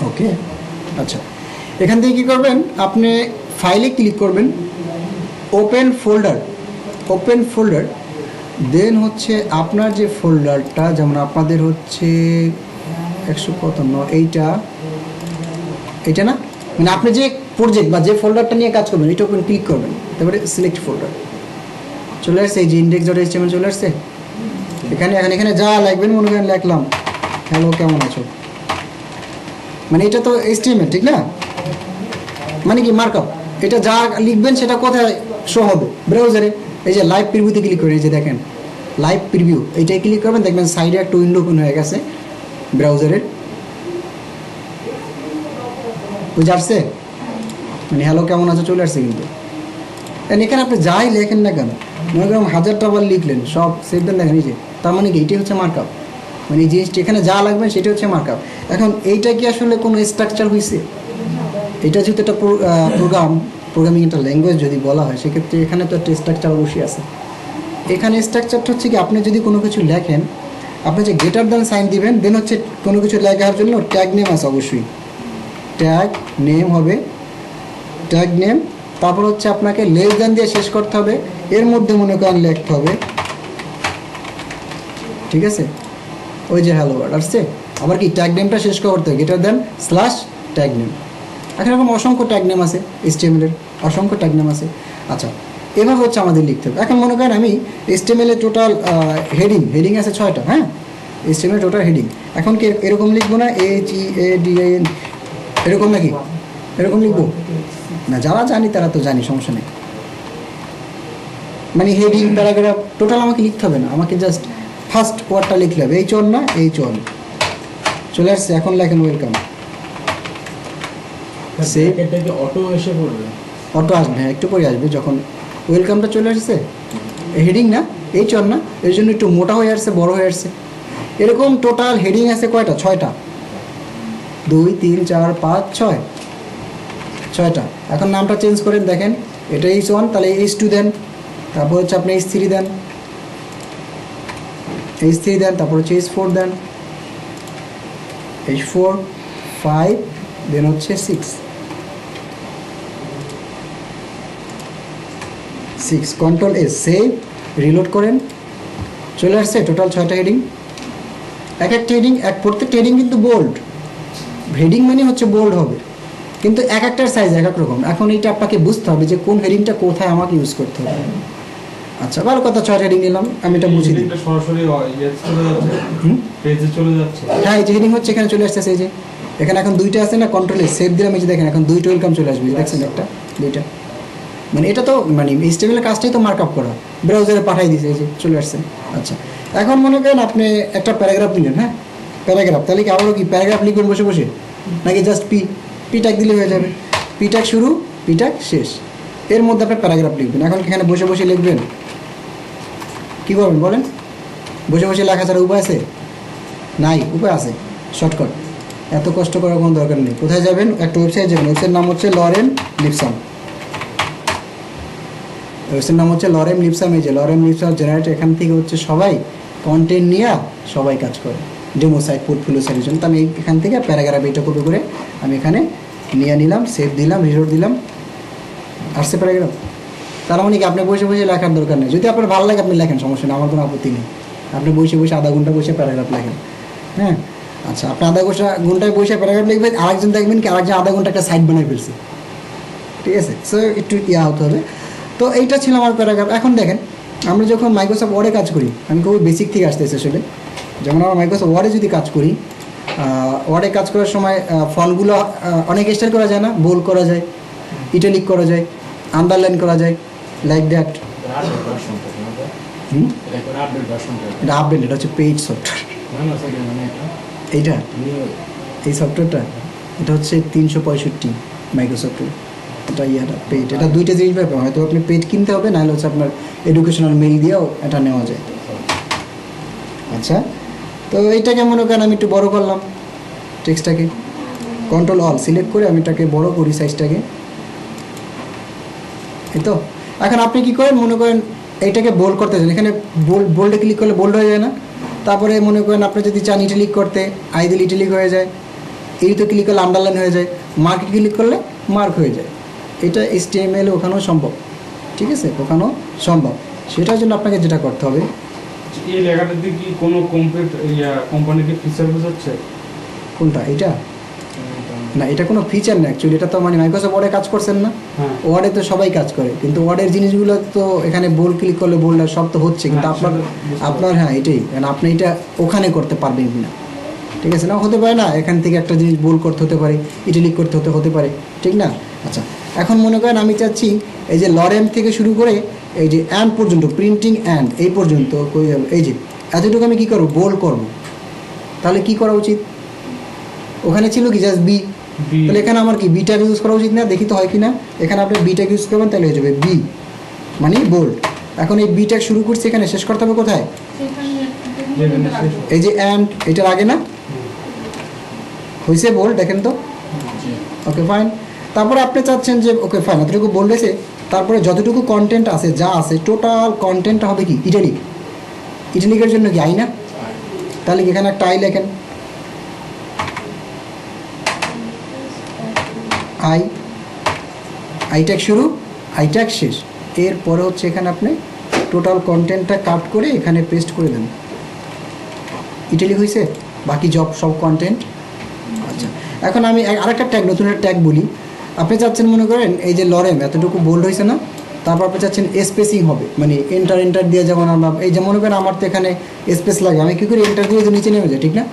ওকে, আচ্ছা এখান থেকে কী করবেন, আপনি ফাইলে ক্লিক করবেন, ওপেন ফোল্ডার, দেন হচ্ছে আপনার যে ফোল্ডারটা, যেমন আপনাদের হচ্ছে 155 এইটা না, মানে আপনি যে প্রজেক্ট বা যে ফোল্ডারটা নিয়ে কাজ করবেন এটা উপরে ক্লিক করবেন, তারপরে সিলেক্ট ফোল্ডার চলে আসছে, এই যে index.html চলে আসছে। এখানে যা লিখবেন মনে করেন লিখলাম হ্যালো কেমন আছো, মানে এটা তো HTML ঠিক না, মানে কি মার্কআপ, এটা যা লিখবেন সেটা কোথায় শো হবে ব্রাউজারে, এই যে লাইভ প্রিভিউতে ক্লিক করে, এই যে দেখেন লাইভ প্রিভিউ, এইটাই ক্লিক করবেন, দেখবেন সাইডে একটা উইন্ডো ওপেন হয়ে গেছে ব্রাউজারের, বুঝে আসছে, মানে হ্যালো কেমন আছে চলে আসছে কিন্তু। এখানে আপনি যাই লেখেন না কেন, মনে করেন 1000টা বার লিখলেন সব সেভ দেন, দেখেন এই যে, তার মানে কি এটাই হচ্ছে মার্কআপ, মানে এই জিনিসটা এখানে যা লাগবে সেটা হচ্ছে মার্কআপ। এখন এইটা কি আসলে কোনো স্ট্রাকচার হয়েছে, এটা যেহেতু একটা প্রোগ্রামিং একটা ল্যাঙ্গুয়েজ যদি বলা হয় সেক্ষেত্রে এখানে তো একটা স্ট্রাকচার অবশ্যই আছে। এখানে স্ট্রাকচারটা হচ্ছে কি, আপনি যদি কোনো কিছু লেখেন, আপনি যে গ্রেটার দ্যান সাইন দিবেন, দেন হচ্ছে কোনো কিছু লেখার জন্য ট্যাগ নেম আছে অবশ্যই, ট্যাগ নেম হবে, ট্যাগ নেম, তারপর হচ্ছে আপনাকে লেস দ্যান দিয়ে শেষ করতে হবে, এর মধ্যে মনে করেন লিখতে হবে, ঠিক আছে, ওই যে হ্যালো ওয়ার্ড আসছে, আবার কি ট্যাগ নেমটা শেষ করতে হবে greater than slash tag name. এখন এরকম অসংখ্য ট্যাগ নেম আছে HTML-এর, অসংখ্য ট্যাগ নেম আছে। আচ্ছা, এভাবে হচ্ছে আমাদের লিখতে হবে। এখন মনে করেন আমি HTML-এর টোটাল হেডিং আছে 6টা, হ্যাঁ, HTML টোটাল হেডিং, এখন কি এরকম লিখবো না HEADIN এরকম নাকি, এরকম লিখবো না, যারা জানি তারা তো জানি, সমস্যা নেই, মানে হেডিং প্যারাগ্রাফ টোটাল আমাকে লিখতে হবে না, আমাকে জাস্ট ফার্স্ট ওয়ার্ডটা লিখলে হবে, এই চল না এই চল চলে আসছে। এখন লেখেন ওয়েলকাম, সেভ, এটা কি অটো এসে পড়বে? অটো আসবে, হ্যাঁ একটু পরে আসবে, যখন ওয়েলকামটা চলে আসছে, হেডিং না এই চল না, এর জন্য একটু মোটা হয়ে আসছে, বড় হয়ে আসছে। এরকম টোটাল হেডিং আছে কয়টা, 6টা, 2 3 4 5 6, 6টা। এখন নামটা চেঞ্জ করেন, দেখেন এটা H1, তাহলে H2 দেন, তারপর হচ্ছে আপনি H3 দেন, H3 দেন, তারপর হচ্ছে H4 দেন, H4 5 দেন হচ্ছে 6 কন্ট্রোল S, সেভ, রিলোড করেন, চলে আসছে টোটাল 6টা হেডিং। এক একটা হেডিং, প্রত্যেকটা হেডিং কিন্তু বোল্ড, হেডিং মানে হচ্ছে বোল্ড হবে, কিন্তু এক একটার সাইজ এক এক রকম। এখন এইটা আপনাকে বুঝতে হবে যে কোন হেডিংটা কোথায় আমাকে ইউজ করতে হবে। আচ্ছা, ভালো কথা, 6টা হেডিং নিলাম, আমি এটা বুঝিয়ে দিই। এটা সরাসরি চলে যাচ্ছে, পেজে চলে যাচ্ছে। হ্যাঁ, এই যে হেডিং হচ্ছে এখানে চলে আসতেছে, এই যে এখানে এখন 2টা আছে না, কন্ট্রোলে সেভ দিলাম, এই যে দেখেন এখন 2টা ওয়েলকাম চলে আসবে, দেখছেন একটা 2টা, মানে এটা তো মানে HTML এর কাজটাই তো মার্কআপ করা, ব্রাউজারে পাঠিয়ে দিয়েছে, এই যে চলে আসছে। আচ্ছা, এখন মনে করেন আপনি একটা প্যারাগ্রাফ নিলেন, হ্যাঁ প্যারাগ্রাফ, তাহলে কি আবারও কি প্যারাগ্রাফ লিখবেন বসে বসে, নাকি জাস্ট পি ট্যাগ দিলে হয়ে যাবে, পি ট্যাগ শুরু পি ট্যাগ শেষ, এর মধ্যে আপনি প্যারাগ্রাফ লিখবেন। এখন এখানে বসে বসে লিখবেন, কী করবেন বলেন, বসে বসে লেখা ছাড়া উপায় আছে? নাই, উপায় আছে, শর্টকাট, এত কষ্ট করার কোনো দরকার নেই। কোথায় যাবেন, একটা ওয়েবসাইট যাবেন, ওয়েবসাইটের নাম হচ্ছে লরেম লিপসাম, ওয়েবসাইটের নাম হচ্ছে লরেম লিপসাম। এই যে লরেম লিপসাম জেনারেটর, এখান থেকে হচ্ছে সবাই কন্টেন্ট নিয়ে সবাই কাজ করে, ডেমো সাইট, পোর্টফোলিও সাইটের জন্য। তো আমি এখান থেকে প্যারাগ্রাফ এটা কপি করে আমি এখানে নিয়ে নিলাম, সেভ দিলাম, রিলোড দিলাম, আসছে প্যারাগ্রাফ। তার মানে কি আপনি বসে বসে লেখার দরকার নেই, যদি আপনার ভালো লাগে আপনি লেখেন, সমস্যা নেই, আমার কোনো আপত্তি নেই, আপনি বসে বসে আধা ঘন্টা বসে প্যারাগ্রাফ লেখেন, হ্যাঁ। আচ্ছা, আপনি আধা ঘন্টায় বসে প্যারাগ্রাফ লিখবেন, আরেকজন দেখবেন কি আরেকজন আধা ঘন্টা একটা সাইট বানিয়ে ফেলছে, ঠিক আছে, সো একটু হতে হবে। তো এইটা ছিল আমার প্যারাগ্রাফ। এখন দেখেন, আমরা যখন মাইক্রোসফট ওয়ার্ডে কাজ করি, আমি খুবই বেসিক থেকে আসতেছি আসলে, যেমন আমরা মাইক্রোসফট ওয়ার্ডে যদি কাজ করি, ওয়ার্ডে কাজ করার সময় ফন্টগুলো অনেক স্টাইল করা যায় না, বোল্ড করা যায়, ইটালিক করা যায়, আন্ডারলাইন করা যায়, লাইক দ্যাট। এটা আপডেট, এটা হচ্ছে পেইড সফটওয়্যার, এইটা এই সফটওয়্যারটা এটা হচ্ছে 365 মাইক্রোসফটের, এটা পেইড, এটা 2টা জিনিস ব্যাপার, হয়তো আপনি পেইড কিনতে হবে, নাহলে হচ্ছে আপনার এডুকেশনাল মেইল দিয়েও এটা নেওয়া যায়। আচ্ছা, তো এইটাকে মনে করেন আমি একটু বড় করলাম, টেক্সটটাকে কন্ট্রোল অল সিলেক্ট করে আমি এটাকে বড় করি সাইজটাকে, এই তো। এখন আপনি কি করেন, মনে করেন এইটাকে বোল্ড করতে চান, এখানে বোল্ডে ক্লিক করলে বোল্ড হয়ে যায় না, তারপরে মনে করেন আপনি যদি চান ইটালিক করতে, আই দিলে ইটালিক হয়ে যায়, এইতে ক্লিক করলে আন্ডারলাইন হয়ে যায়, মার্কে ক্লিক করলে মার্ক হয়ে যায়। এটা HTML ওখানেও সম্ভব, ঠিক আছে, ওখানেও সম্ভব। সেটার জন্য আপনাকে যেটা করতে হবে, এই লেখাটার দিকে কি কোনো কোম্পানিকে ফিচার বোঝাচ্ছে? কোনটা, এইটা না, এটা কোনো ফিচার না অ্যাকচুয়ালি, এটা তো মানে মাইক্রোসফট ওয়ার্ডে কাজ করছেন না, হ্যাঁ ওয়ার্ডে তো সবাই কাজ করে, কিন্তু ওয়ার্ডের জিনিসগুলো তো এখানে বোল্ড ক্লিক করলে বোল্ড আর সব তো হচ্ছে, কিন্তু হ্যাঁ, আপনার সেটা বুঝতে আপনার হ্যাঁ এটাই, কারণ আপনি এটা ওখানে করতে পারবেন কিনা, ঠিক আছে না, হতে পারে না এখান থেকে একটা জিনিস বোল্ড করতে হতে পারে, ইটালিক করতে হতে পারে, ঠিক না। আচ্ছা, এখন মনে করেন আমি চাচ্ছি এই যে লরেম থেকে শুরু করে এই যে অ্যান্ড পর্যন্ত, প্রিন্টিং অ্যান্ড এই পর্যন্ত কই গেল, এই যে এতটুকু আমি কী করবো, বোল্ড করব, তাহলে কি করা উচিত, ওখানে ছিল কি জাস্ট বি, বি তাহলে এখানে আমার কি বিটা ইউজ করা উচিত না, দেখি তো হয় কি না, এখানে আপনি বিটা ইউজ করবেন তাহলে হয়ে যাবে বি মানে বোল্ড। এখন এই বিটা শুরু করছি, এখানে শেষ করতে হবে কোথায়, যেখানে শেষ এই যে অ্যান্ড এটার আগে না, হয়েছে বোল্ড, দেখেন তো, ওকে ফাইন। তারপরে আপনি চাচ্ছেন যে ওকে ফাইন এতটুকু বললেছে, তারপরে যতটুকু কন্টেন্ট আছে যা আছে টোটাল কন্টেন্টটা হবে কি ইটালিক, ইটালিকের জন্য কি আই না, তাহলে কি এখানে একটা আই লেখেন, আই, আই ট্যাগ শুরু, আই ট্যাগ শেষ, এরপরে হচ্ছে এখানে আপনি টোটাল কন্টেন্টটা কাট করে এখানে পেস্ট করে দেন, ইটালিক হয়েছে, বাকি সব কন্টেন্ট। আচ্ছা, এখন আমি আরেকটা ট্যাগ, নতুন একটা ট্যাগ বলি, আপনি চাচ্ছেন মনে করেন এই যে লরেম এতটুকু বোল্ড হয়েছে না, তারপর আপনি চাচ্ছেন স্পেসিং হবে, মানে এন্টার দিয়ে যেমন আমরা এই যে মনে করেন আমার তো এখানে স্পেস লাগে, আমি কী করি এন্টার দিয়ে যে নিচে নেমে যায়, ঠিক না,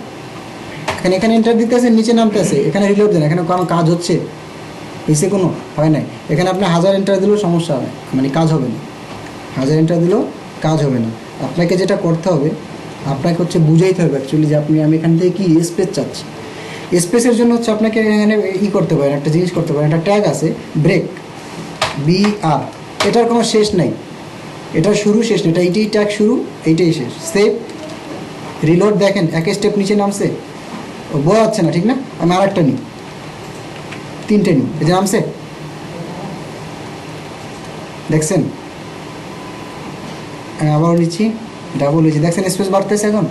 এখানে এন্টার দিতে আছে, নিচে নামতে আছে, এখানে রিলোড দেন, এখানে কোনো কাজ হচ্ছে, এসে কোনো হয় নাই, এখানে আপনি 1000 এন্টার দিলেও সমস্যা হবে, মানে কাজ হবে না, 1000 এন্টার দিলেও কাজ হবে না। আপনাকে যেটা করতে হবে, আপনাকে হচ্ছে বুঝাইতে হবে অ্যাকচুয়ালি যে আমি এখান থেকে কি স্পেস চাচ্ছি, স্পেসের জন্য হচ্ছে আপনাকে এখানে করতে পারেন, একটা জিনিস করতে পারেন, একটা ট্যাগ আছে ব্রেক, BR, এটার কোনো শেষ নাই, এটার শুরু শেষ নেই, এটা এইটাই ট্যাগ শুরু, এইটাই শেষ, সেভ, রিলোড, দেখেন এক স্টেপ নিচে নামছে, ও বোঝা যাচ্ছে না, ঠিক না, আমি আরেকটা নিই, 3টে নিই, এই যে নামছে, দেখছেন, আমি আবারও নিচ্ছি, ডাবল নিচ্ছি, দেখছেন স্পেস বাড়তেছে এখন,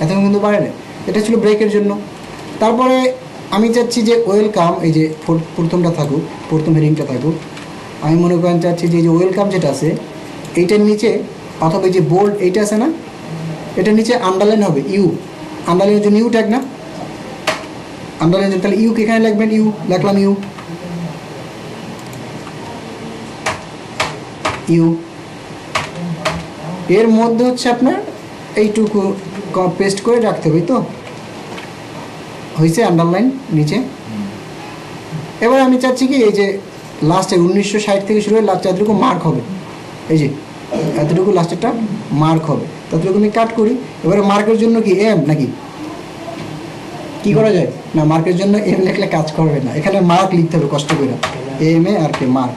এতক্ষণ কিন্তু বাড়ে না, এটা ছিল ব্রেকের জন্য। তারপরে আমি চাচ্ছি যে ওয়েলকাম, এই যে প্রথমটা থাকুক, প্রথম হেডিংটা থাকুক, আমি মনে করেন চাচ্ছি যে এই যে ওয়েলকাম যেটা আছে এইটার নিচে, অথবা এই যে বোল্ড এইটা আছে না, এটার নিচে আন্ডারলাইন হবে, ইউ, আন্ডারলাইনের জন্য ইউ ট্যাগ না, আন্ডারলাইন, তাহলে ইউ কি এখানে লিখবেন, ইউ লিখলাম, ইউ, এর মধ্যে হচ্ছে আপনার এইটুকু পেস্ট করে রাখতে হবে, তো হয়েছে আন্ডারলাইন নিচে। এবার আমি চাচ্ছি কি এই যে লাস্টে 1960 থেকে শুরু হয়ে লাস্টে এতটুকু মার্ক হবে, এই যে এতটুকু লাস্টেরটা মার্ক হবে, ততটুকু আমি কাট করি। এবারে মার্কের জন্য কি এম নাকি কি করা যায় না, মার্কের জন্য এম লিখলে কাজ করবে না, এখানে মার্ক লিখতে হবে কষ্ট করে, MARK মার্ক।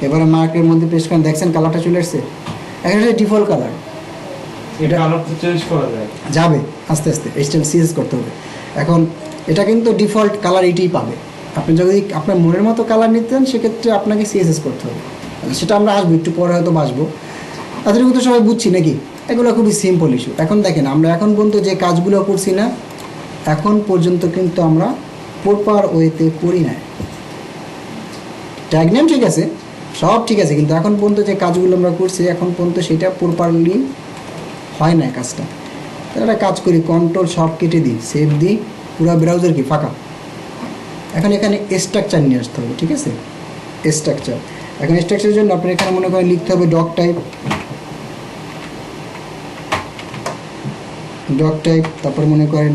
এবারে মার্কের মধ্যে পেস্ট করেন, দেখছেন কালারটা চলে আসছে, এখানে ডিফল্ট কালার, এটা কালার তো চেঞ্জ করা যায়, যাবে আস্তে আস্তে, HTML করতে হবে। এখন এটা কিন্তু ডিফল্ট কালার এইটাই পাবে, আপনি যদি আপনার মনের মতো কালার নিতেন সেক্ষেত্রে আপনাকে CSS করতে হবে, সেটা আমরা আসবো একটু পরে, হয়তো আসবো, তাদেরকে তো সবাই বুঝছি নাকি, এগুলো খুবই সিম্পল ইস্যু। এখন দেখেন আমরা এখন পর্যন্ত যে কাজগুলো করছি না, এখন পর্যন্ত কিন্তু আমরা প্রপার ওয়েতে করি না, ট্যাগ নেম ঠিক আছে, সব ঠিক আছে, কিন্তু এখন পর্যন্ত যে কাজগুলো আমরা করছি এখন পর্যন্ত সেটা প্রপারলি হয় না কাজটা। তাহলে একটা কাজ করি, কন্ট্রোল সব কেটে দিই, সেভ দিই, পুরো ব্রাউজার কি ফাঁকা। এখন এখানে স্ট্রাকচার নিয়ে আসতে হবে, ঠিক আছে, স্ট্রাকচার। এখন স্ট্রাকচারের জন্য আপনার এখানে মনে করেন লিখতে হবে ডক টাইপ, তারপর মনে করেন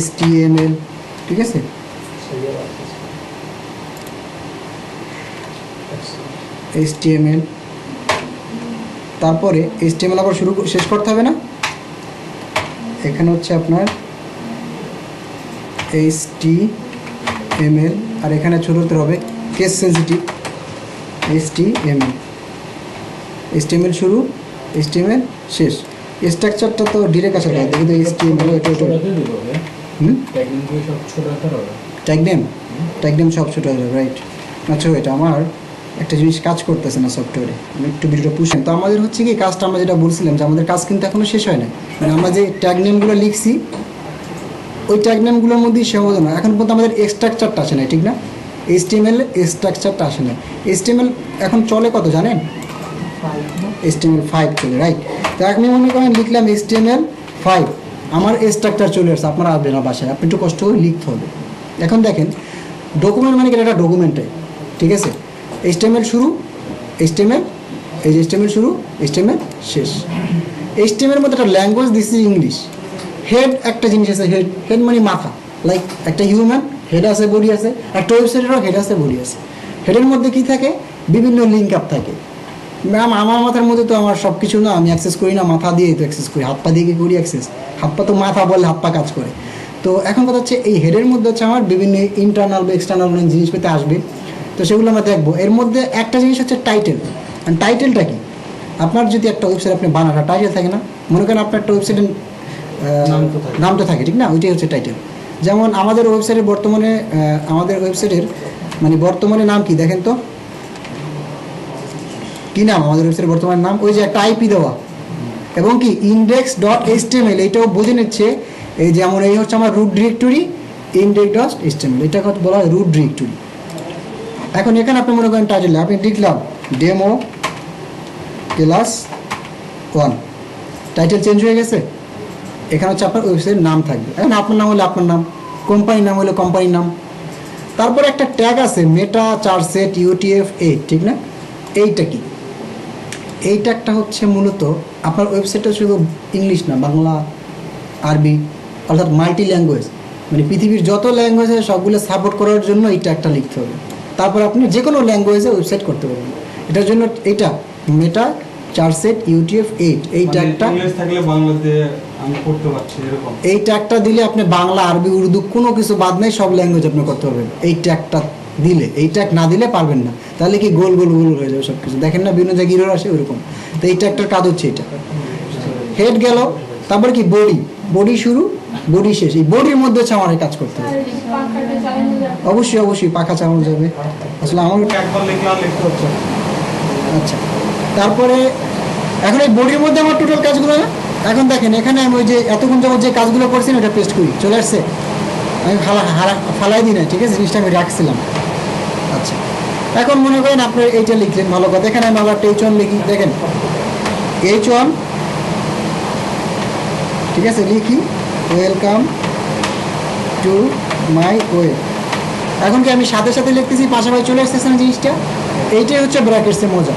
HTML, ঠিক আছে, HTML, তারপরে HTML আবার শেষ করতে হবে না, এখানে হচ্ছে আপনার HTML, আর এখানে ছোট হতে হবে কেস সেন্সিটিভ, HTML শুরু, HTML শেষ। স্ট্রাকচারটা তো ডিরেক্ট আসা যায়, দেখি তো HTML ট্যাগ নেম সব ছোটো হয়ে যাবে, রাইট। আচ্ছা, এটা আমার একটা জিনিস কাজ করতেছে না সফটওয়্যারে, আমি একটু ভিডিওটা পুষেন। তো আমাদের হচ্ছে কি কাজটা আমরা যেটা বলছিলাম যে আমাদের কাজ কিন্তু এখনও শেষ হয় না, মানে আমরা যে ট্যাগ নেমগুলো লিখছি ওই ট্যাগ নেমগুলোর মধ্যেই সীমাবদ্ধ না, এখন পর্যন্ত আমাদের স্ট্রাকচারটা আসে না, ঠিক না, HTML স্ট্রাকচারটা আসে না। HTML এখন চলে কত জানেন, HTML5 চলে, রাইট। তো আমি মনে করেন লিখলাম HTML5, আমার স্ট্রাকচার চলে আসছে, আপনারা আসবে না বাসায়, আপনি একটু কষ্ট করে লিখতে হবে, এখন দেখেন ডকুমেন্ট মানে কি একটা ডকুমেন্টে, ঠিক আছে, HTML শুরু, HTML, এই যে HTML শুরু, HTML শেষ। HTML এর মধ্যে একটা language, this is English. Head একটা জিনিস আছে, হেড, হেড মানে মাথা, লাইক একটা হিউম্যান হেড আছে, বডি আছে, একটা ওয়েবসাইটেরও হেড আছে, বডি আছে। হেডের মধ্যে কি থাকে, বিভিন্ন লিঙ্ক আপ থাকে। ম্যাম আমার মাথার মধ্যে তো আমার সব কিছু না, আমি অ্যাক্সেস করি না, মাথা দিয়েই তো অ্যাক্সেস করি, হাত পা দিয়ে কি করি অ্যাক্সেস, হাত পা তো মাথা বললে হাত পা কাজ করে। তো এখন কথা হচ্ছে এই হেডের মধ্যে হচ্ছে আমার বিভিন্ন ইন্টারনাল বা এক্সটার্নাল জিনিস পেতে আসবে, তো সেগুলো আমরা দেখবো। এর মধ্যে একটা জিনিস হচ্ছে টাইটেল। টাইটেলটা কি, আপনার যদি একটা ওয়েবসাইট আপনি বানান, টাইটেল থাকে না, মনে করেন আপনার একটা ওয়েবসাইটের নামটা থাকে, ঠিক না, ওইটাই হচ্ছে টাইটেল। যেমন আমাদের ওয়েবসাইটের বর্তমানে আমাদের ওয়েবসাইটের মানে বর্তমানে নাম কি দেখেন তো, কি নাম আমাদের ওয়েবসাইটের বর্তমানে নাম, ওই যে একটা আইপি দেওয়া এবং কি index.html, এইটাও বুঝে নিচ্ছে। এই যেমন এই হচ্ছে আমার রুট ডিরেক্টরি, index.html, এটা কথা বলা হয় রুট ডিরেক্টরি। এখন এখানে আপনি মনে করেন টাইটেল আপনি লিখলাম ডেমো ক্লাস 1, টাইটেল চেঞ্জ হয়ে গেছে। এখানে হচ্ছে আপনার ওয়েবসাইটের নাম থাকবে। এখন আপনার নাম হলে আপনার নাম, কোম্পানির নাম হলে কোম্পানির নাম। তারপরে একটা ট্যাগ আছে মেটা চার্জসেট UTF-8, ঠিক না, এইটা কি, এই ট্যাগটা হচ্ছে মূলত আপনার ওয়েবসাইটটা শুধু ইংলিশ না, বাংলা, আরবি, অর্থাৎ মাল্টি ল্যাঙ্গুয়েজ, মানে পৃথিবীর যত ল্যাঙ্গুয়েজ আছে সবগুলো সাপোর্ট করার জন্য এই ট্যাগটা লিখতে হবে। তারপর আপনি যে কোনো ল্যাঙ্গুয়েজে ওয়েবসাইট করতে পারবেন। এটার জন্য এইটা মেটা চার্জসেট UTF-8, এই ট্যাগটা ইংলিশ থাকলে বাংলাতে আমি করতে পারছি এরকম। এই ট্যাগটা দিলে আপনি বাংলা, আরবি, উর্দু কোনো কিছু বাদ নেই, সব ল্যাঙ্গুয়েজ আপনি করতে পারবেন এই ট্যাগটা দিলে। এই ট্যাগ না দিলে পারবেন না, তাহলে কি গোল গোল গোল হয়ে যাবে সব কিছু, দেখেন না বিভিন্ন জায়গায় এরর আসে ওরকম। তো এই ট্যাগটার কাজ হচ্ছে এটা। হেড গেল, তারপরে কি বডি, বডি শুরু, বডি শেষ। এই বডির মধ্যে হচ্ছে আমার এই কাজ করতে হবে। অবশ্যই অবশ্যই পাখা চালানো যাবে, আসলে আমার একবার লিখলে আর লিখতে হচ্ছে না। আচ্ছা। তারপরে এখন এই বডির মধ্যে আমার টোটাল কাজগুলো না, এখন দেখেন এখানে আমি ওই যে এতক্ষণ যাবত যে কাজগুলো করছি না, ওটা পেস্ট করি, চলে আসছে, আমি ফালাই দিই না, ঠিক আছে, জিনিসটা আমি রাখছিলাম। আচ্ছা, এখন মনে করেন আপনি এইটা লিখলেন, ভালো কথা। এখানে আমি আবার H1 লিখি, দেখেন H1, ঠিক আছে, লিখি ওয়েলকাম টু মাই ওয়েব। এখন কি আমি সাথে সাথে লিখতেছি, পাশাপাশি চলে আসতেছে না জিনিসটা, এইটাই হচ্ছে ব্র্যাকেটসের মজা।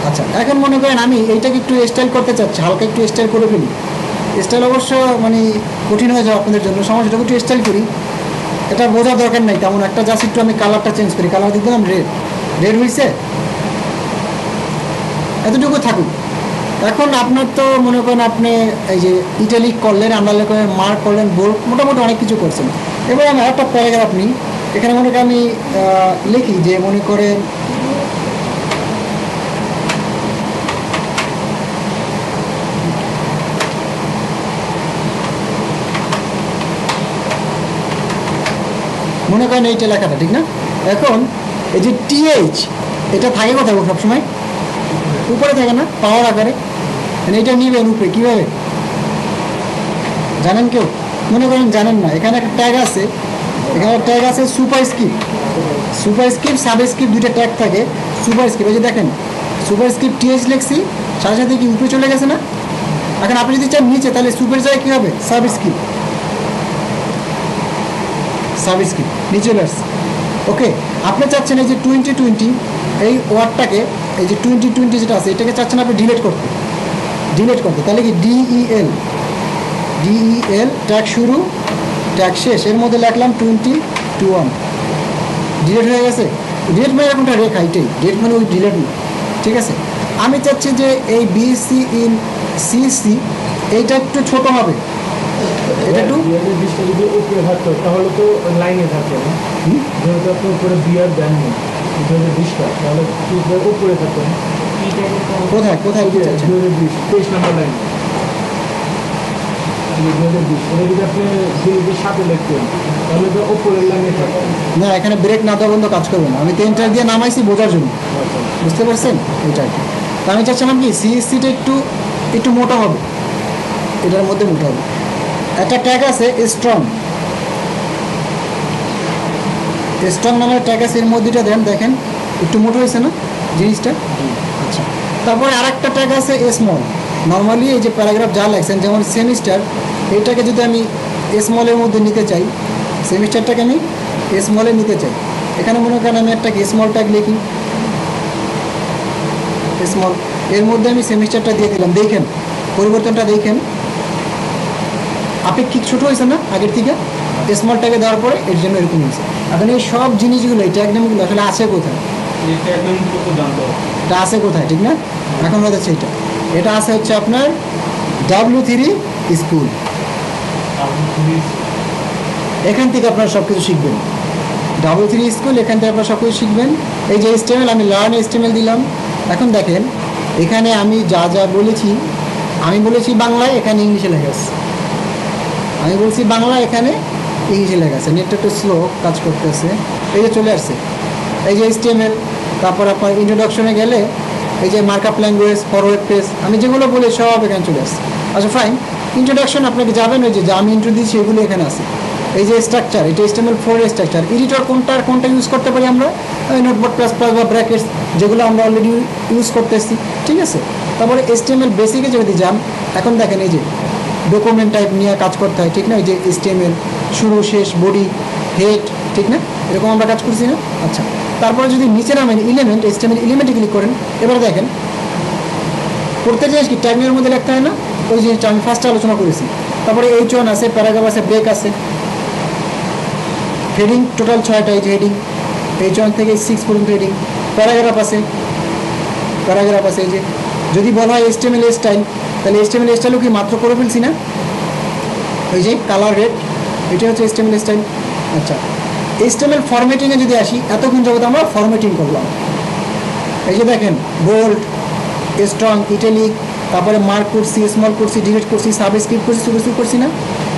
আচ্ছা, এখন মনে করেন আমি এইটাকে একটু স্টাইল করতে চাচ্ছি, হালকা একটু স্টাইল করে ফেলি। স্টাইল অবশ্য মানে কঠিন হয়ে যাবে আপনাদের জন্য, সমস্যাটা একটু স্টাইল করি, এটা বোঝার দরকার নাই তেমন একটা, জাস্ট একটু আমি কালারটা চেঞ্জ করি, কালার দিয়ে দিলাম রেড, রেড হয়েছে, এতটুকু থাকুক। এখন আপনার তো মনে করেন আপনি এই যে ইটালিক করলেন, আন্ডারলাইন করলেন, মার্ক করলেন, বোল্ড, মোটামুটি অনেক কিছু করছেন। এবার আমি একটা প্যারাগ্রাফ নিই, এখানে মনে করেন আমি লিখি যে মনে করেন এইটা লেখাটা, ঠিক না। এখন এই যে TH, এটা থাকে কোথায় সবসময়, উপরে থাকে না, পাওয়ার আকারে, মানে এটা নিবেন উপরে, কীভাবে জানেন কেউ, মনে করেন জানেন না, এখানে একটা ট্যাগ আছে, এখানে ট্যাগ আছে সুপারস্ক্রিপ্ট, সুপারস্ক্রিপ্ট, সাবস্ক্রিপ্ট, দুইটা ট্যাগ থাকে। সুপারস্ক্রিপ্ট, এই যে দেখেন সুপারস্ক্রিপ্ট TH লিখছি, সাথে সাথে কি উপরে চলে গেছে না। এখন আপনি যদি চান নিচে, তাহলে সুপার জায়গায় কী হবে, সাবস্ক্রিপ্ট, সাবস্ক্রিপ্ট নিচে চলে আসছে। ওকে, আপনি চাচ্ছেন এই যে 2020 এই ওয়ার্ডটাকে, এই যে 2020 যেটা আছে এটাকে চাচ্ছেন আপনি ডিলিট করতে, তাহলে কি DEL ট্যাগ শুরু, ট্যাগ শেষ, এর মধ্যে লিখলাম 2021, ডিলিট হয়ে গেছে। ডিলিট মানে এরকমটা রেখা, এটাই ডিলিট মানে ওই ডিলিট না, ঠিক আছে। আমি চাচ্ছি যে এই BC in CC এইটা একটু ছোট হবে, এটা একটু 2020 যদি উপরে থাকতো তাহলে তো লাইনে থাকতো না, যেহেতু আপনি উপরে বিয়ার দেন না 2020টা, তাহলে উপরে থাকতো না। কোথায় কোথায় কি চাচ্ছেন, 2020 23 নম্বর লাইন, 2020 এটা যদি আপনি দিল্লির সাথে লিখতেন তাহলে তো উপরের লাইনে থাকতো না, এখানে ব্রেক না দেওয়া পর্যন্ত কাজ করবে না। আমি তো এন্টার দিয়ে নামাইছি বোঝার জন্য, বুঝতে পারছেন, এটা আর কি। তা আমি চাচ্ছিলাম কি CSCটা একটু মোটা হবে, এটার মধ্যে মোটা হবে। একটা ট্যাগ আছে স্ট্রং নামের ট্যাগ আছে, এর মধ্যে দেন, দেখেন একটু মোটা হয়েছে না জিনিসটা। আচ্ছা, তারপরে আরেকটা ট্যাগ আছে স্মল। নর্মালি এই যে প্যারাগ্রাফ যা লেখছেন, যেমন সেমিস্টার, এইটাকে যদি আমি স্মলের মধ্যে নিতে চাই, সেমিস্টারটাকে আমি স্মলে নিতে চাই, এখানে মনে করেন আমি একটা স্মল ট্যাগ লিখি, স্মল, এর মধ্যে আমি সেমিস্টারটা দিয়ে দিলাম। দেখেন পরিবর্তনটা, দেখেন আপেক্ষিক ছোটো হয়েছে না আগের থেকে, স্মল ট্যাগে দেওয়ার পরে এর জন্য এরকম হয়েছে। এখন এই সব জিনিসগুলো এই ট্যাগ নামগুলো আসলে আছে কোথায়, এটা একদম কত জানতে হবে। এটা আছে কোথায়, ঠিক না? এখন হচ্ছে এটা আছে হচ্ছে আপনার W3 স্কুল, এখান থেকে আপনারা সব কিছু শিখবেন। W3 স্কুল, এখান থেকে আপনারা সব কিছু শিখবেন। এই যে HTML, আমি লার্ন HTML দিলাম। এখন দেখেন এখানে আমি যা যা বলেছি, আমি বলেছি বাংলায়, এখানে ইংলিশে লেখা আছে। আমি বলছি বাংলা, এখানে ইংলিশে লেখা আছে। নেটটা একটু স্লো কাজ করতেছে। এই যে চলে আসছে, এই যে HTML। তারপর আপনার ইন্ট্রোডাকশনে গেলে এই যে মার্কআপ ল্যাঙ্গুয়েজ, ফরওয়ার্ড পেজ, আমি যেগুলো বলি সব এখানে চলে আসছে। আচ্ছা ফাইন, ইন্ট্রোডাকশন আপনাকে যাবেন, ওই যে যা আমি ইন্ট্রো দিচ্ছি এগুলো এখানে আছে। এই যে স্ট্রাকচার, এটা HTML4 এর স্ট্রাকচার। এডিটর কোনটা ইউজ করতে পারি আমরা, নোটবুক প্লাস প্লাস বা ব্র্যাকেটস, যেগুলো আমরা অলরেডি ইউজ করতেছি, ঠিক আছে। তারপরে HTML বেসিকে যদি যান, এখন দেখেন এই যে ডকুমেন্ট টাইপ নিয়ে কাজ করতে হয়, ঠিক না? এই যে HTML শুরু শেষ, বডি, হেড, ঠিক না? এরকম আমরা কাজ করছি না? আচ্ছা, তারপরে যদি নিচে নামেন এলিমেন্ট, HTML এলিমেন্টে ক্লিক করেন, এবার দেখেন প্রত্যেক জিনিস কি ট্যাগের মধ্যে লিখতে হয় না? ওই জিনিসটা আমি ফার্স্টে আলোচনা করেছি। তারপরে H1 আছে, প্যারাগ্রাফ আছে, ব্রেক আছে, হেডিং টোটাল 6টা। এই যে হেডিং H1 থেকে 6 পর্যন্ত হেডিং, প্যারাগ্রাফ আছে, এই যে যদি বলা হয় HTML স্টাইল, তাহলে HTML স্টাইলও কি মাত্র করে ফেলছি না? ওই যে কালার রেড, এটা হচ্ছে HTML স্টাইল। আচ্ছা, HTML ফরম্যাটিংয়ে যদি আসি, এতক্ষণ যাবত আমরা ফরম্যাটিং করলাম। এই যে দেখেন বোল্ড, স্ট্রং, ইটালিক, তারপরে মার্ক করছি, স্মল করছি, ডিলিট করছি, সাবস্ক্রিপ্ট করছি, সুপারস্ক্রিপ্ট করছি না?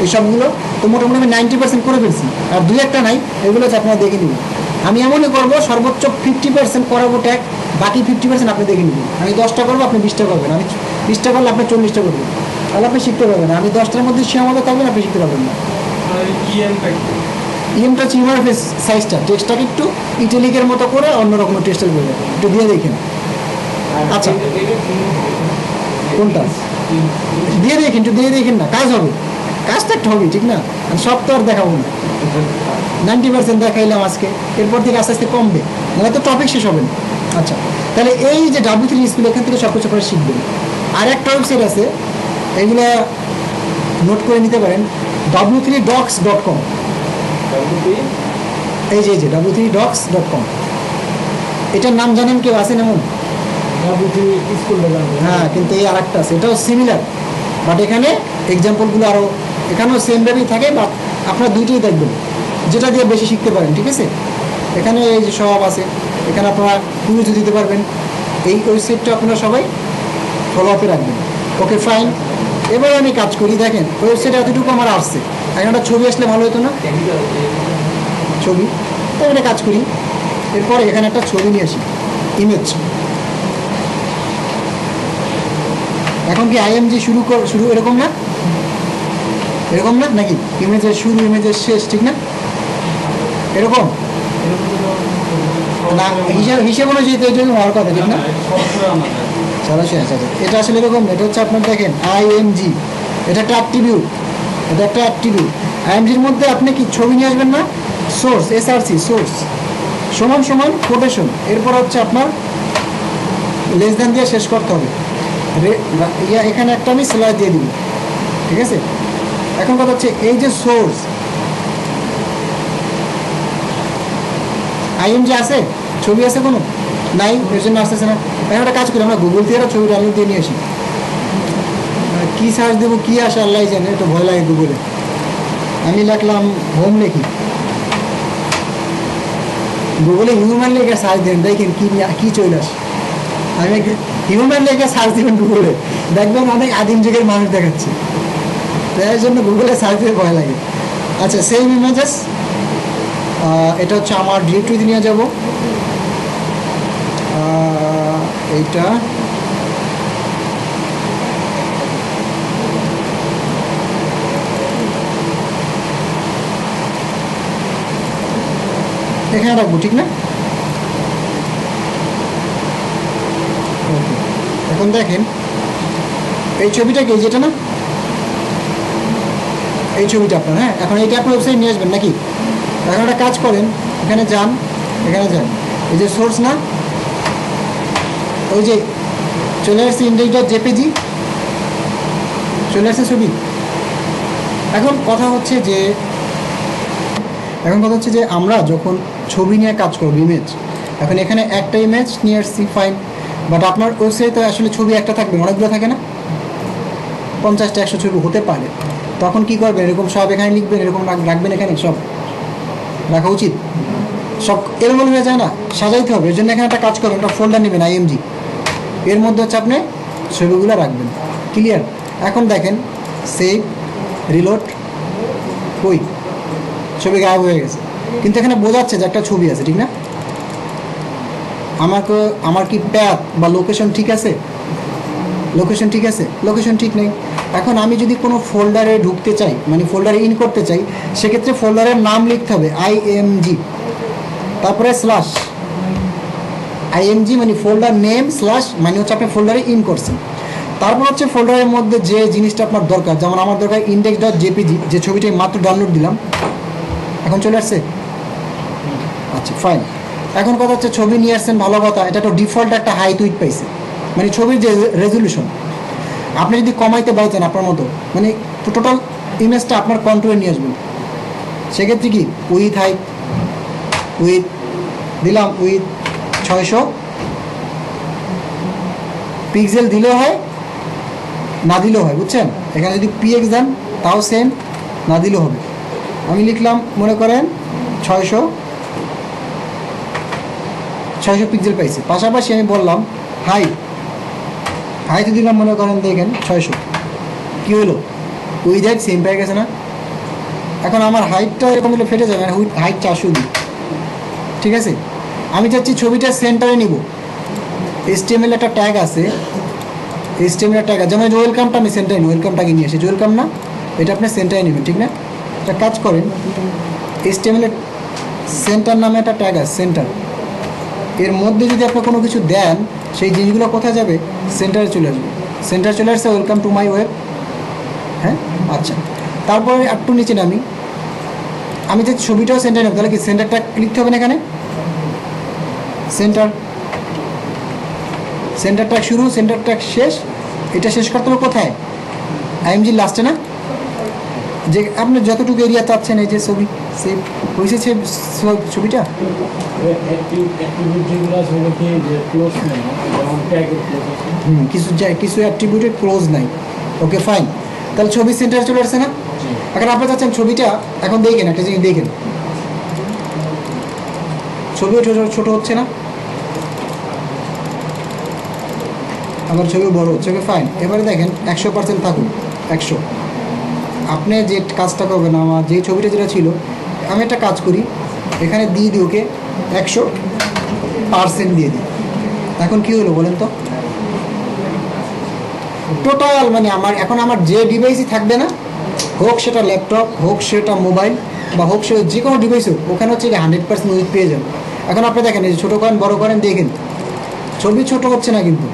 এই সবগুলো তো মোটামুটি আমি 90% করে ফেলছি। আর 2-1টা নাই, এগুলো হচ্ছে আপনারা দেখে নেবেন। আমি এমনই করবো, সর্বোচ্চ 50% করাবো ট্যাগ, বাকি 50% আপনি দেখে নেবেন। আমি 10টা করবো, আপনি 20টা করবেন। আমি 20টা করলে আপনি 40টা করবেন, তাহলে আপনি শিখতে পারবেন। আমি 10টার মধ্যে সীমাবদ্ধ থাকবেন, আপনি শিখতে পারবেন না। ইএমটা হচ্ছে ইউআরএফএস সাইজটা, টেক্সটটাকে একটু ইটালিকের মতো করে অন্যরকম টেক্সটাইল করে দেবেন, একটু দিয়ে দেখেন। আচ্ছা, কোনটা দিয়ে দেখেন, একটু দিয়ে দেখেন না, কাজ হবে, কাজটা একটা হবে, ঠিক না? সব তো আর দেখাবো না, 90% দেখাইলাম আজকে, এরপর থেকে আস্তে আস্তে কমবে, মানে তো টপিক শেষ হবে না। আচ্ছা, তাহলে এই যে W3 স্কুল, এখান থেকে সব কিছু করে শিখবেন। আর একটা ওয়েবসাইট আছে, এগুলো নোট করে নিতে পারেন, w3docs.com। এই যে w3docs.com, এটার নাম জানেন কেউ আছেন এমন? W3 স্কুলটা জানবো। হ্যাঁ, কিন্তু এই আরেকটা আছে, এটাও সিমিলার, বাট এখানে এক্সাম্পলগুলো আরও, এখানেও সেমভাবেই থাকে, বাট আপনারা দুইটাই দেখবেন, যেটা দিয়ে বেশি শিখতে পারেন, ঠিক আছে? এখানে এই যে সব আছে, এখানে আপনারা কুইজ দিতে পারবেন। এই ওয়েবসাইটটা আপনারা সবাই ফলো আপে রাখবেন। ওকে ফাইন, এবার আমি কাজ করি। দেখেন ওয়েবসাইটে এতটুকু আমার আসছে, এখন একটা ছবি আসলে ভালো হতো না? ছবি, তো এটা কাজ করি। এরপরে এখানে একটা ছবি নিয়ে আসি, ইমেজ। এখন কি IMG শুরু এরকম না? এরকম না নাকি? ইমেজের শুরু, ইমেজের শেষ, ঠিক না? এরকম না, হিসেব অনুযায়ী তো এটা হওয়ার কথা, ঠিক না? সরাসরি আচ্ছা, এটা আসলে এরকম, এটা হচ্ছে আপনার দেখেন IMG, এটা একটা অ্যাট্রিবিউট, এটা একটা অ্যাট্রিবিউট। IMGর মধ্যে আপনি কি ছবি নিয়ে আসবেন না? সোর্স, SRC, সোর্স সমান সমান কোটেশন, এরপর হচ্ছে আপনার লেস দ্যান দিয়ে শেষ করতে হবে। এখানে একটা আমি স্ল্যাশ দিয়ে দিব, ঠিক আছে? এখন কথা হচ্ছে এই যে সোর্স, IMG আছে, ছবি আছে কোনো নাই, এর জন্য আসতেছে না। এখন একটা কাজ করি, আমরা গুগল থেকে একটা ছবি ডাউনলোড দিয়ে নিয়ে আসি। কী সার্চ দেবো, কী আসে আল্লাহ জানে, একটু ভয় লাগে গুগলে। আমি লিখলাম হোম, লিখি গুগলে হিউম্যান লেখে সার্চ দেন, দেখেন কী চলে আসে। আমি হিউম্যান লেখে সার্চ দেবেন গুগলে, দেখবেন অনেক আদিম যুগের মানুষ দেখাচ্ছে, তাই জন্য গুগলে সার্চ দিয়ে ভয় লাগে। আচ্ছা, সেম ইমেজেস, এটা হচ্ছে আমার ডিরেক্টরিতে নিয়ে যাব। এইটা এখানে রাখবো, ঠিক না? এখন দেখেন এই ছবিটা কি, যেটা না, এই ছবিটা আপনার, হ্যাঁ, এখন এইটা আপনার ওয়েবসাইট নিয়ে আসবেন নাকি? এখন একটা কাজ করেন, এখানে যান, এখানে যান, এই যে সোর্স না, ওই যে চলে আসছে index.jpg, চলে আসছে ছবি। এখন কথা হচ্ছে যে আমরা যখন ছবি নিয়ে কাজ করব, ইমেজ, এখন এখানে একটা ইমেজ নিয়ে আসছি, ফাইন, বাট আপনার ওয়েবসাইটে আসলে ছবি একটা থাকবে, অনেকগুলো থাকে না, 50টা 100 ছবি হতে পারে। তখন কি করবেন, এরকম সব এখানে লিখবেন, এরকম রাখবেন, এখানে সব রাখা উচিত, সব এলোমেলো হয়ে যায় না, সাজাইতে হবে। এর জন্য এখানে একটা কাজ করবেন, একটা ফোল্ডার নেবেন IMG, এর মধ্যে হচ্ছে আপনি ছবিগুলো রাখবেন। ক্লিয়ার? এখন দেখেন, সেভ, রিলোড, কই ছবি গায়েব হয়ে গেছে, কিন্তু এখানে বোঝাচ্ছে যে একটা ছবি আছে, ঠিক না? আমার কি প্যাথ বা লোকেশন ঠিক আছে? লোকেশন ঠিক আছে? লোকেশন ঠিক নেই। এখন আমি যদি কোনো ফোল্ডারে ঢুকতে চাই, মানে ফোল্ডারে ইন করতে চাই, সেক্ষেত্রে ফোল্ডারের নাম লিখতে হবে IMG, তারপরে স্ল্যাশ IMG, মানে ফোল্ডার নেম, স্ল্যাশ মানে হচ্ছে আপনি ফোল্ডারে ইন করছেন। তারপর হচ্ছে ফোল্ডারের মধ্যে যে জিনিসটা আপনার দরকার, যেমন আমার দরকার index.jpg, যে ছবিটাই মাত্র ডাউনলোড দিলাম, এখন চলে আসছে। আচ্ছা ফাইন। এখন কথা হচ্ছে ছবি নিয়ে আসছেন, ভালো কথা, এটা তো ডিফল্ট একটা হাইট উইথ পাইছে, মানে ছবির যে রেজলিউশন, আপনি যদি কমাইতে পারতেন আপনার মতো, মানে টোটাল ইমেজটা আপনার কন্ট্রোলে নিয়ে আসবেন, সেক্ষেত্রে কি উইথ হাইট, উইথ দিলাম, উইথ 600 পিক্সেল দিলেও হয়, না দিলেও হয়, বুঝছেন? এখানে যদি PX দেন তাও সেম, না দিলেও হবে। আমি লিখলাম, মনে করেন 600 পিক্সেল পাইছি। পাশাপাশি আমি বললাম হাইট দিলাম, মনে করেন দেখেন 600, কী হলো, উইথ হাইট সেম পেয়ে গেছে না? এখন আমার হাইটটা এরকম হলে ফেটে যাবে, উইথ হাইট 400 দিই, ঠিক আছে? আমি চাচ্ছি ছবিটা সেন্টারে নিব, HTML একটা ট্যাগ আছে, HTML ট্যাগ আছে, যেমন ওয়েলকামটা আমি সেন্টারে নিই, ওয়েলকামটাকে নিয়ে এসেছি, ওয়েলকাম না, এটা আপনি সেন্টারে নেবেন, ঠিক না? একটা কাজ করেন, HTML সেন্টার নামে একটা ট্যাগ আছে, সেন্টার, এর মধ্যে যদি আপনি কোনো কিছু দেন, সেই জিনিসগুলো কোথায় যাবে, সেন্টারে চলে আসবে। সেন্টার চলে আসছে, ওয়েলকাম টু মাই ওয়েব, হ্যাঁ আচ্ছা। তারপরে একটু নিচে আমি যে ছবিটাও সেন্টার নেব, তাহলে কি সেন্টারটা লিখতে হবে না এখানে, সেন্টার ট্যাগ শুরু, সেন্টার ট্যাগ শেষ, এটা শেষ করতে হবে কোথায়, IMG লাস্টে না? যে আপনি যতটুকু এরিয়া চাচ্ছেন, এই যে ছবি সেভ হয়েছে, ছবিটা যেগুলো আছে ওগুলো কি যে ক্লোজ নেই, যেমন ট্যাগের ক্লোজ আছে, কিছু অ্যাট্রিবিউটের ক্লোজ নাই, ওকে ফাইন, তাহলে ছবি সেন্টারে চলে আসছে না? এখন আপনি চাচ্ছেন ছবিটা, এখন দেখেন একটা জিনিস, দেখেন ছবিও ছোট হচ্ছে না, আবার ছবি বড় হচ্ছে, ওকে ফাইন। এবারে দেখেন 100% থাকুন, 100। আপনি যে কাজটা করবেন, আমার যেই ছবিটা যেটা ছিল, আমি একটা কাজ করি, এখানে দিয়ে দিই ওকে 100% দিয়ে দিই। এখন কী হলো বলেন তো, টোটাল মানে আমার যে ডিভাইসই থাকবে না, হোক সেটা ল্যাপটপ, হোক সেটা মোবাইল, বা হোক সেটা যে কোনো ডিভাইস হোক, ওখানে হচ্ছে 100% উইথ পেয়ে যাবে। এখন আপনি দেখেন, এই যে ছোটো করেন বড়ো করেন, দেখেন ছবি ছোট হচ্ছে না, কিন্তু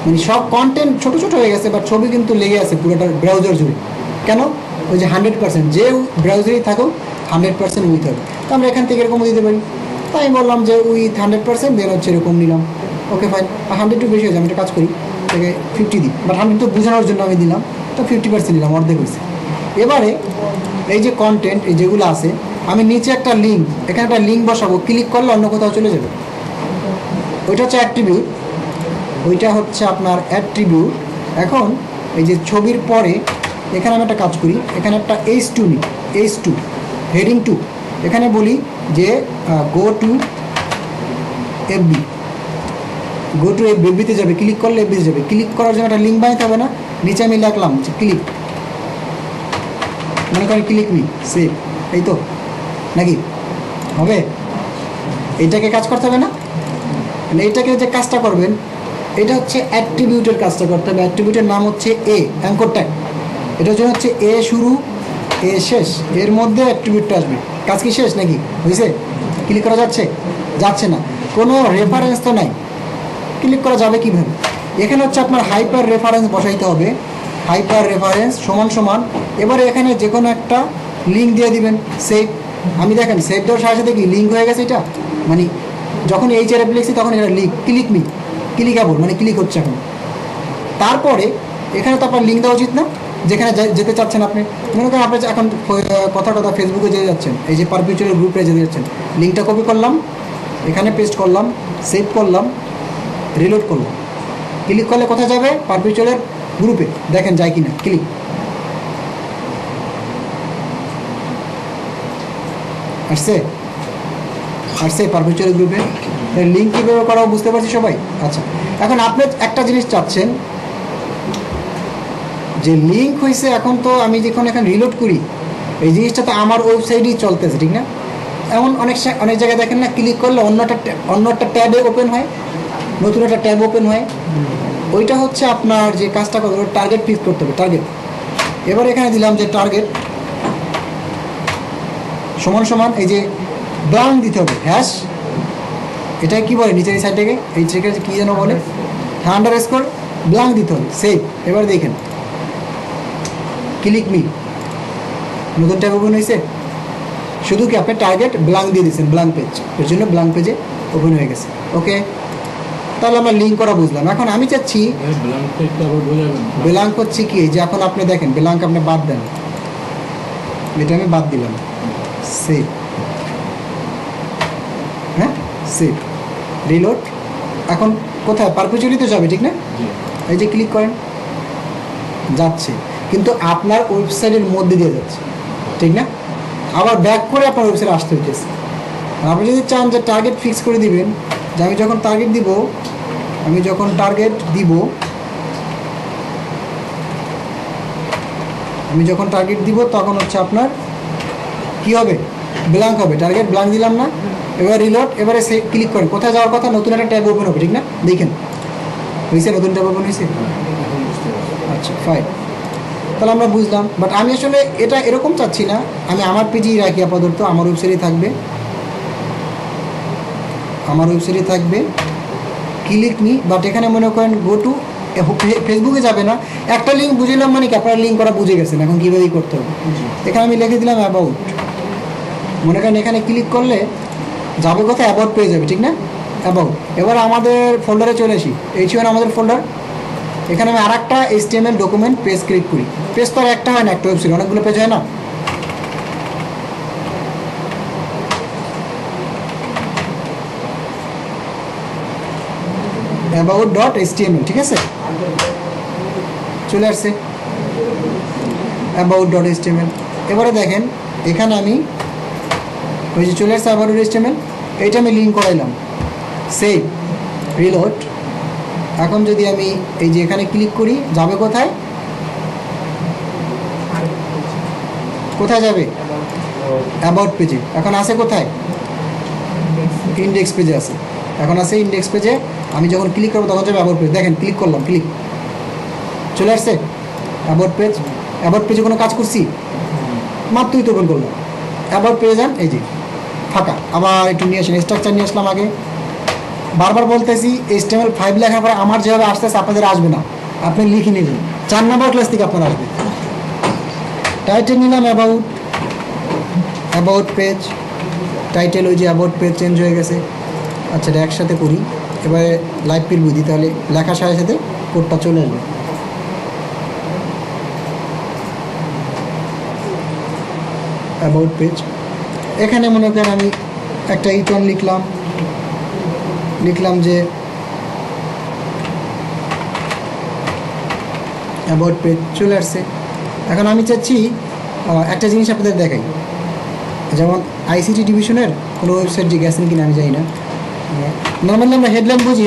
মানে সব কন্টেন্ট ছোট হয়ে গেছে, বাট ছবি কিন্তু লেগে আছে পুরোটা ব্রাউজার জুড়ে। কেন? ওই যে 100%, যে ব্রাউজারেই থাকুক 100% উইথ হবে। তো আমরা এখান থেকে এরকম দিতে পারি, তাই আমি বললাম যে উইথ 100%, দেন হচ্ছে এরকম নিলাম, ওকে ফাইন। 100 একটু বেশি হয়েছে, আমি একটা কাজ করি, থেকে 50 দিই, বাট 100 তো বোঝানোর জন্য আমি দিলাম, তো 50% নিলাম, অর্ধেক হয়েছে। এবারে এই যে কন্টেন্ট, এই যেগুলো আছে, আমি নিচে একটা লিঙ্ক, এখানে একটা লিঙ্ক বসাবো, ক্লিক করলে অন্য কোথাও চলে যাবে, ওইটা হচ্ছে অ্যাট্রিবিউট, ওইটা হচ্ছে আপনার অ্যাট্রিবিউট। এখন এই যে ছবির পরে এখানে আমি একটা কাজ করি, এখানে একটা H2 নিই, H2 হেডিং 2, এখানে বলি যে গো টু FB, FB-তে যাবে, ক্লিক করলে FB-তে যাবে। ক্লিক করার জন্য একটা লিঙ্ক বানাতে হবে না, নিচে আমি লিখলাম যে ক্লিক, মনে করেন ক্লিক মি সেভ, এই তো নাকি হবে? এইটাকে কাজ করতে হবে না? এইটাকে যে কাজটা করবেন, এটা হচ্ছে অ্যাট্রিবিউটের কাজটা করতে হবে। অ্যাট্রিবিউটের নাম হচ্ছে অ্যাঙ্কর ট্যাগ, এটা হচ্ছে এ শুরু এ শেষ, এর মধ্যে অ্যাট্রিবিউটটা আসবে। কাজ কি শেষ নাকি? হয়েছে? ক্লিক করা যাচ্ছে না, কোনো রেফারেন্স তো নাই, ক্লিক করা যাবে কীভাবে? এখানে হচ্ছে আপনার হাইপার রেফারেন্স বসাইতে হবে, হাইপার রেফারেন্স সমান, এবারে এখানে যে কোনো একটা লিঙ্ক দিয়ে দিবেন, সেভ, আমি দেখেন সেভ দেওয়ার সাথে সাথে কি লিঙ্ক হয়ে গেছে এটা, মানে যখন HRF লিখছি তখন এটা ক্লিক মি ক্লিকেবল, মানে ক্লিক হচ্ছে এখন। তারপরে এখানে তো আপনার লিঙ্ক দেওয়া উচিত না, যেখানে যেতে চাচ্ছেন আপনি। মনে করেন আপনি এখন কথা ফেসবুকে যেতে যাচ্ছেন, এই যে পারপিচুয়াল গ্রুপে যেতে যাচ্ছেন, লিঙ্কটা কপি করলাম, এখানে পেস্ট করলাম, সেভ করলাম, রিলোড করলাম। ক্লিক করলে কোথায় যাবে? পারপিচুয়ালের গ্রুপে। দেখেন যায় কি না, ক্লিক আসছে পারপিচুয়াল গ্রুপে। লিঙ্ক কীভাবে করাও বুঝতে পারছি সবাই। আচ্ছা, এখন আপনি একটা জিনিস চাচ্ছেন যে লিঙ্ক হয়েছে, এখন তো আমি যখন এখানে রিলোড করি এই জিনিসটা তো আমার ওয়েবসাইটেই চলতেছে, ঠিক না? এমন অনেক জায়গায় দেখেন না, ক্লিক করলে অন্য একটা ট্যাবে ওপেন হয়, নতুন একটা ট্যাব ওপেন হয়। ওইটা হচ্ছে আপনার যে কাজটা করতে হবে, টার্গেট ফিক্স করতে হবে, টার্গেট। এবার এখানে দিলাম যে টার্গেট সমান সমান এই যে ব্লাঙ্ক দিতে হবে, হ্যাশ, এটা কি বলে নিচের এই সাইড থেকে, এই থেকে কী যেন বলে, আন্ডারস্কোর ব্লাঙ্ক দিতে হবে, সেভ। এবার দেখেন ক্লিক মি, নতুন ট্যাব ওপেন হয়েছে। শুধু কি আপনি টার্গেট ব্লাঙ্ক দিয়ে দিয়েছেন, ব্লাঙ্ক পেজ, এর জন্য ব্লাঙ্ক পেজে ওপেন হয়ে গেছে। ওকে, তাহলে আমরা লিঙ্ক করা বুঝলাম। এখন আমি চাচ্ছি ব্লাঙ্ক হচ্ছে কি, যে এখন আপনি দেখেন ব্লাঙ্ক আপনি বাদ দেন, এটা আমি বাদ দিলাম, সেভ, হ্যাঁ সেভ, রিলোড। এখন কোথায়? পারপিচুয়ালি তো যাবে, ঠিক না? এই যে ক্লিক করেন, যাচ্ছে, কিন্তু আপনার ওয়েবসাইটের মধ্যে দিয়ে যাচ্ছে, ঠিক না? আবার ব্যাক করে আপনার ওয়েবসাইটে আসতে হইতেছে। আপনি যদি চান যে টার্গেট ফিক্স করে দিবেন, যে আমি যখন টার্গেট দিব তখন হচ্ছে আপনার কি হবে? ব্ল্যাঙ্ক হবে, টার্গেট ব্ল্যাঙ্ক দিলাম না। এবার রিলোড, এবারে সে ক্লিক করেন, কোথায় যাওয়ার কথা? নতুন একটা ট্যাব ওপেন হবে, ঠিক না? দেখেন হয়েছে, নতুন ট্যাব ওপেন হয়েছে। আচ্ছা ফাইন, তাহলে আমরা বুঝলাম। বাট আমি আসলে এটা এরকম চাচ্ছি না, আমি আমার পেজেই রাখি আপাতত, আমার ওয়েবসাইটে থাকবে, ক্লিক মি। বাট এখানে মনে করেন গো টু, ফেসবুকে যাবে না। একটা লিঙ্ক বুঝলাম, মানে কি আপনারা লিঙ্ক করা বুঝে গেছেন, এখন কীভাবেই করতে হবে। এখানে আমি লিখে দিলাম অ্যাবাউট, মনে করেন এখানে ক্লিক করলে যাবে কোথায়? অ্যাবাউট পেয়ে যাবে, ঠিক না? অ্যাবাউট। এবার আমাদের ফোল্ডারে চলে আসি, এই ছিল আমাদের ফোল্ডার। এখানে আমি আর একটা HTML ডকুমেন্ট পেজ ক্লিক করি। পেজ তো আর একটা হয় না, একটা ওয়েবসাইট অনেকগুলো পেজ হয় না। about.html, ঠিক আছে, চলে আসছে about.html। এবারে দেখেন এখানে আমি ওই যে চলে আসছে about.html, এইটা আমি লিঙ্ক করাইলাম, সেভ, রিলোড। এখন যদি আমি এই যে এখানে ক্লিক করি, যাবে কোথায়? যাবে? অ্যাবাউট পেজে। এখন আসে কোথায়? ইন্ডেক্স পেজে আছে। এখন আসে ইন্ডেক্স পেজে, আমি যখন ক্লিক করবো তখন যাবে অ্যাবাউট পেজ। দেখেন ক্লিক করলাম, ক্লিক চলে আসছে অ্যাবাউট পেজ। অ্যাবাউট পেজে কোনো কাজ করছি? মাত্রই তো ওপেন করলাম। অ্যাবাউট পেজে যান, এই যে ফাঁকা। আবার একটু নিয়ে আসেন, স্ট্রাকচার নিয়ে আসলাম। আগে বারবার বলতেছি HTML5 লেখার পরে আমার যেভাবে আসতেছে আপনাদের আসবে না, আপনি লিখে নিলেন। 4 নম্বর ক্লাস থেকে আপনার আসবে। টাইটেল নিলাম অ্যাবাউট পেজ, টাইটেল ওই যে অ্যাবাউট পেজ চেঞ্জ হয়ে গেছে। আচ্ছা, এটা একসাথে করি। এবারে লাইভ প্রিভিউ দিই, তাহলে লেখার সাথে সাথে কোডটা চলে আসবে। অ্যাবাউট পেজ, এখানে মনে করেন আমি একটা ইকন লিখলাম যে অ্যাবাউট পেজ, চলে আসছে। এখন আমি চাচ্ছি একটা জিনিস আপনাদের দেখাই, যেমন ICT ডিভিশনের কোনো ওয়েবসাইট যে গেছেন কিনা আমি জানি না। নর্মালি আমরা হেডলাইন বুঝি,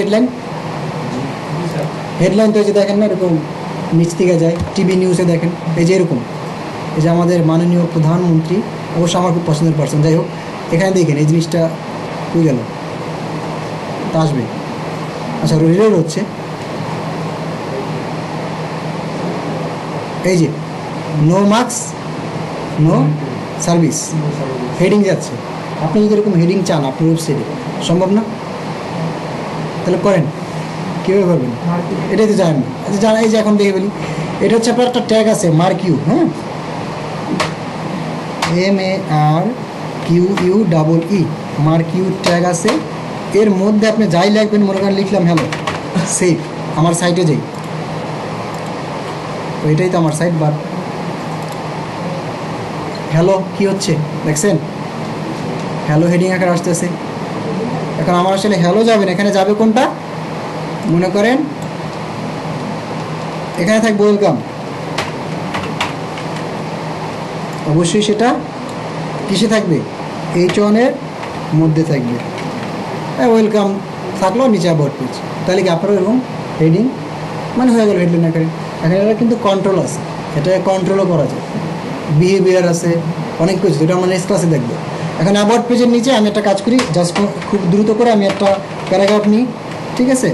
হেডলাইন তো এই যে দেখেন না, এরকম নিচ থেকে যায়। টিভি নিউজে দেখেন এই যে এরকম, এই যে আমাদের মাননীয় প্রধানমন্ত্রী, অবশ্য আমার খুব পছন্দের পার্সন, যাই হোক, এখানে দেখেন এই জিনিসটা হয়ে গেল, তা আসবে। আচ্ছা, রিলোড হচ্ছে, এই যে no marks no service heading যাচ্ছে। আপনি যদি এরকম হেডিং চান আপনার ওয়েবসাইটে, সম্ভব না? তাহলে করেন, কীভাবে করবেন? এটাই তো জানেন না। আচ্ছা জানা, এই যে এখন দেখে বলি, এটা হচ্ছে আপনার একটা ট্যাগ আছে মার্কিউ, হ্যাঁ, MARQ, Q U double E marquee tag আছে, এর মধ্যে আপনি যাই লিখবেন, মনে করেন লিখলাম হ্যালো সেভ, আমার সাইটে যাই, ওইটাই তো আমার সাইট, বাট হ্যালো কি হচ্ছে দেখছেন, হ্যালো হেডিং আকার আসতেছে। এখন আমার আসলে হ্যালো যাবে না, এখানে যাবে কোনটা, মনে করেন এখানে থাকবে ওয়েলকাম, অবশ্যই সেটা কিসে থাকবে, H1 এর মধ্যে থাকবে, ওয়েলকাম থাকলো, নিচে অ্যাবাউট পেজ, তাহলে কি আপনার এরকম হেডিং মানে হয়ে গেল হেডলাইন আকারে। এখন এটা কিন্তু কন্ট্রোল আছে, এটা কন্ট্রোলও করা যায়, বিহেভিয়ার আছে, অনেক কিছু, যেটা আমরা নেক্সট ক্লাসে দেখবো। এখন অ্যাবাউট পেজের নিচে আমি একটা কাজ করি, জাস্ট খুব দ্রুত করে আমি একটা প্যারাগ্রাফ নিই, ঠিক আছে,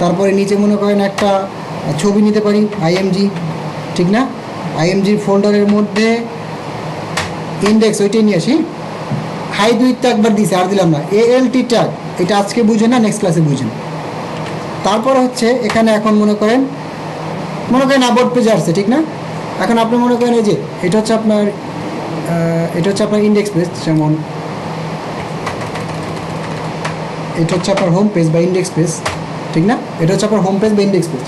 তারপরে নিচে মনে করেন একটা ছবি নিতে পারি, আইএমজি, ঠিক না, আইএমজির ফোল্ডারের মধ্যে ইন্ডেক্স ওইটাই নিয়ে আসি, হাই দুই তো একবার দিয়েছে, আর দিলাম না, ALT ট্যাগ, এটা আজকে বুঝেন না, নেক্সট ক্লাসে বুঝেন। তারপর হচ্ছে এখানে এখন মনে করেন অ্যাবাউট পেজে আসছে, ঠিক না, এখন আপনি মনে করেন এই যে এটা হচ্ছে আপনার ইন্ডেক্স পেজ, যেমন এটা হচ্ছে আপনার হোম পেজ বা ইন্ডেক্স পেজ, ঠিক না, এটা হচ্ছে আপনার হোম পেজ বা ইন্ডেক্স পেজ।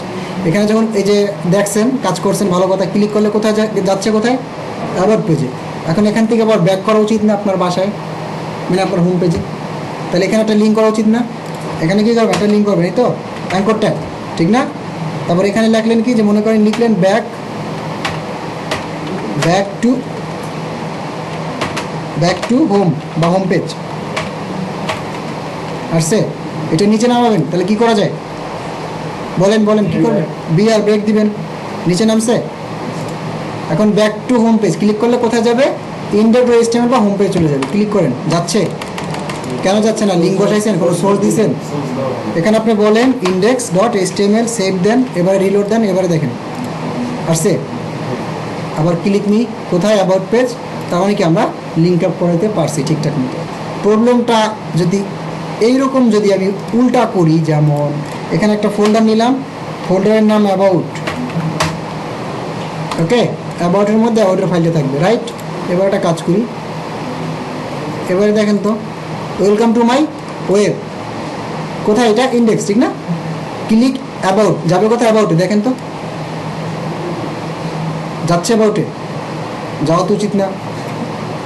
এখানে যখন এই যে দেখছেন, কাজ করছেন, ভালো কথা, ক্লিক করলে কোথায় যাচ্ছে, কোথায়, অ্যাবাউট পেজে। এখন এখান থেকে আবার ব্যাক করা উচিত না আপনার বাসায়, মানে আপনার হোম পেজে, তাহলে এখানে একটা লিঙ্ক করা উচিত না, এখানে কী করবেন, একটা লিঙ্ক করবেন, এই তো অ্যাঙ্কর ট্যাগ, ঠিক না। তারপর এখানে লিখলেন কি, যে মনে করেন লিখলেন ব্যাক টু হোম বা হোম পেজ আসছে, এটা নিচে নামাবেন, তাহলে কি করা যায়, বলেন কি করবেন, বিআর ব্রেক দিবেন, নিচে নামছে। এখন back to home page click করলে কোথায় যাবে, index.html বা হোম পেজ চলে যাবে, ক্লিক করেন, যাচ্ছে, কেন যাচ্ছে না, লিঙ্ক বসাইছেন, কোনো সোর্স দিয়েছেন, এখানে আপনি বলেন index.html সেভ দেন, এবারে রিলোড দেন, এবারে দেখেন আসছে। আবার ক্লিক নি, কোথায়, অ্যাবাউট পেজ, তার মানে কি আমরা লিঙ্ক আপ করাতে পারছি ঠিকঠাক মতো। প্রবলেমটা যদি এইরকম যদি আমি উল্টা করি, যেমন এখানে একটা ফোল্ডার নিলাম, ফোল্ডারের নাম অ্যাবাউট, ওকে, অ্যাবাউটের মধ্যে অ্যাবাউটের ফাইলটা থাকবে, রাইট। এবার একটা কাজ করি, এবারে দেখেন তো, ওয়েলকাম টু মাই ওয়েব, কোথায়, এটা ইন্ডেক্স, ঠিক না, ক্লিক অ্যাবাউট, যাবে কোথায়, অ্যাবাউটে, দেখেন তো যাচ্ছে, অ্যাবাউটে যাওয়া তো উচিত না,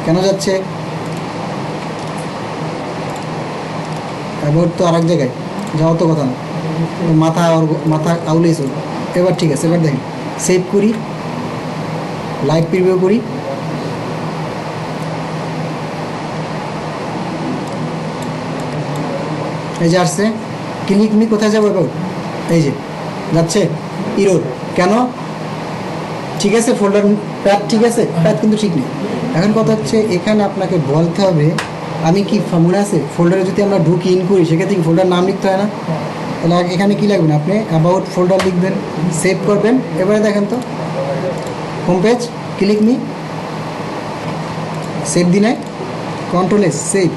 কেন যাচ্ছে, অ্যাবাউট তো আর এক জায়গায়, যাওয়া তো কথা না, মাথা আউলেই চল। এবার ঠিক আছে, এবার দেখেন, সেভ করি, লাইভ প্রিভিউ করি, এই যে আসছে, ক্লিক নি, কোথায় যাবো, অ্যাবাউট, এই যে যাচ্ছে, ইরোর, কেন, ঠিক আছে, ফোল্ডার প্যাথ ঠিক আছে, প্যাথ কিন্তু ঠিক নেই। এখন কথা হচ্ছে এখানে আপনাকে বলতে হবে, আমি কি মনে আছে, ফোল্ডারে যদি আমরা ঢুকি ইন করি, সেক্ষেত্রে ফোল্ডার নাম লিখতে হয় না, তাহলে এখানে কী লিখবেন, আপনি অ্যাবাউট ফোল্ডার লিখবেন, সেভ করবেন। এবারে দেখেন তো, হোম পেজ, ক্লিক নি, সেভ দিনে, কন্ট্রোল এস, সেভ,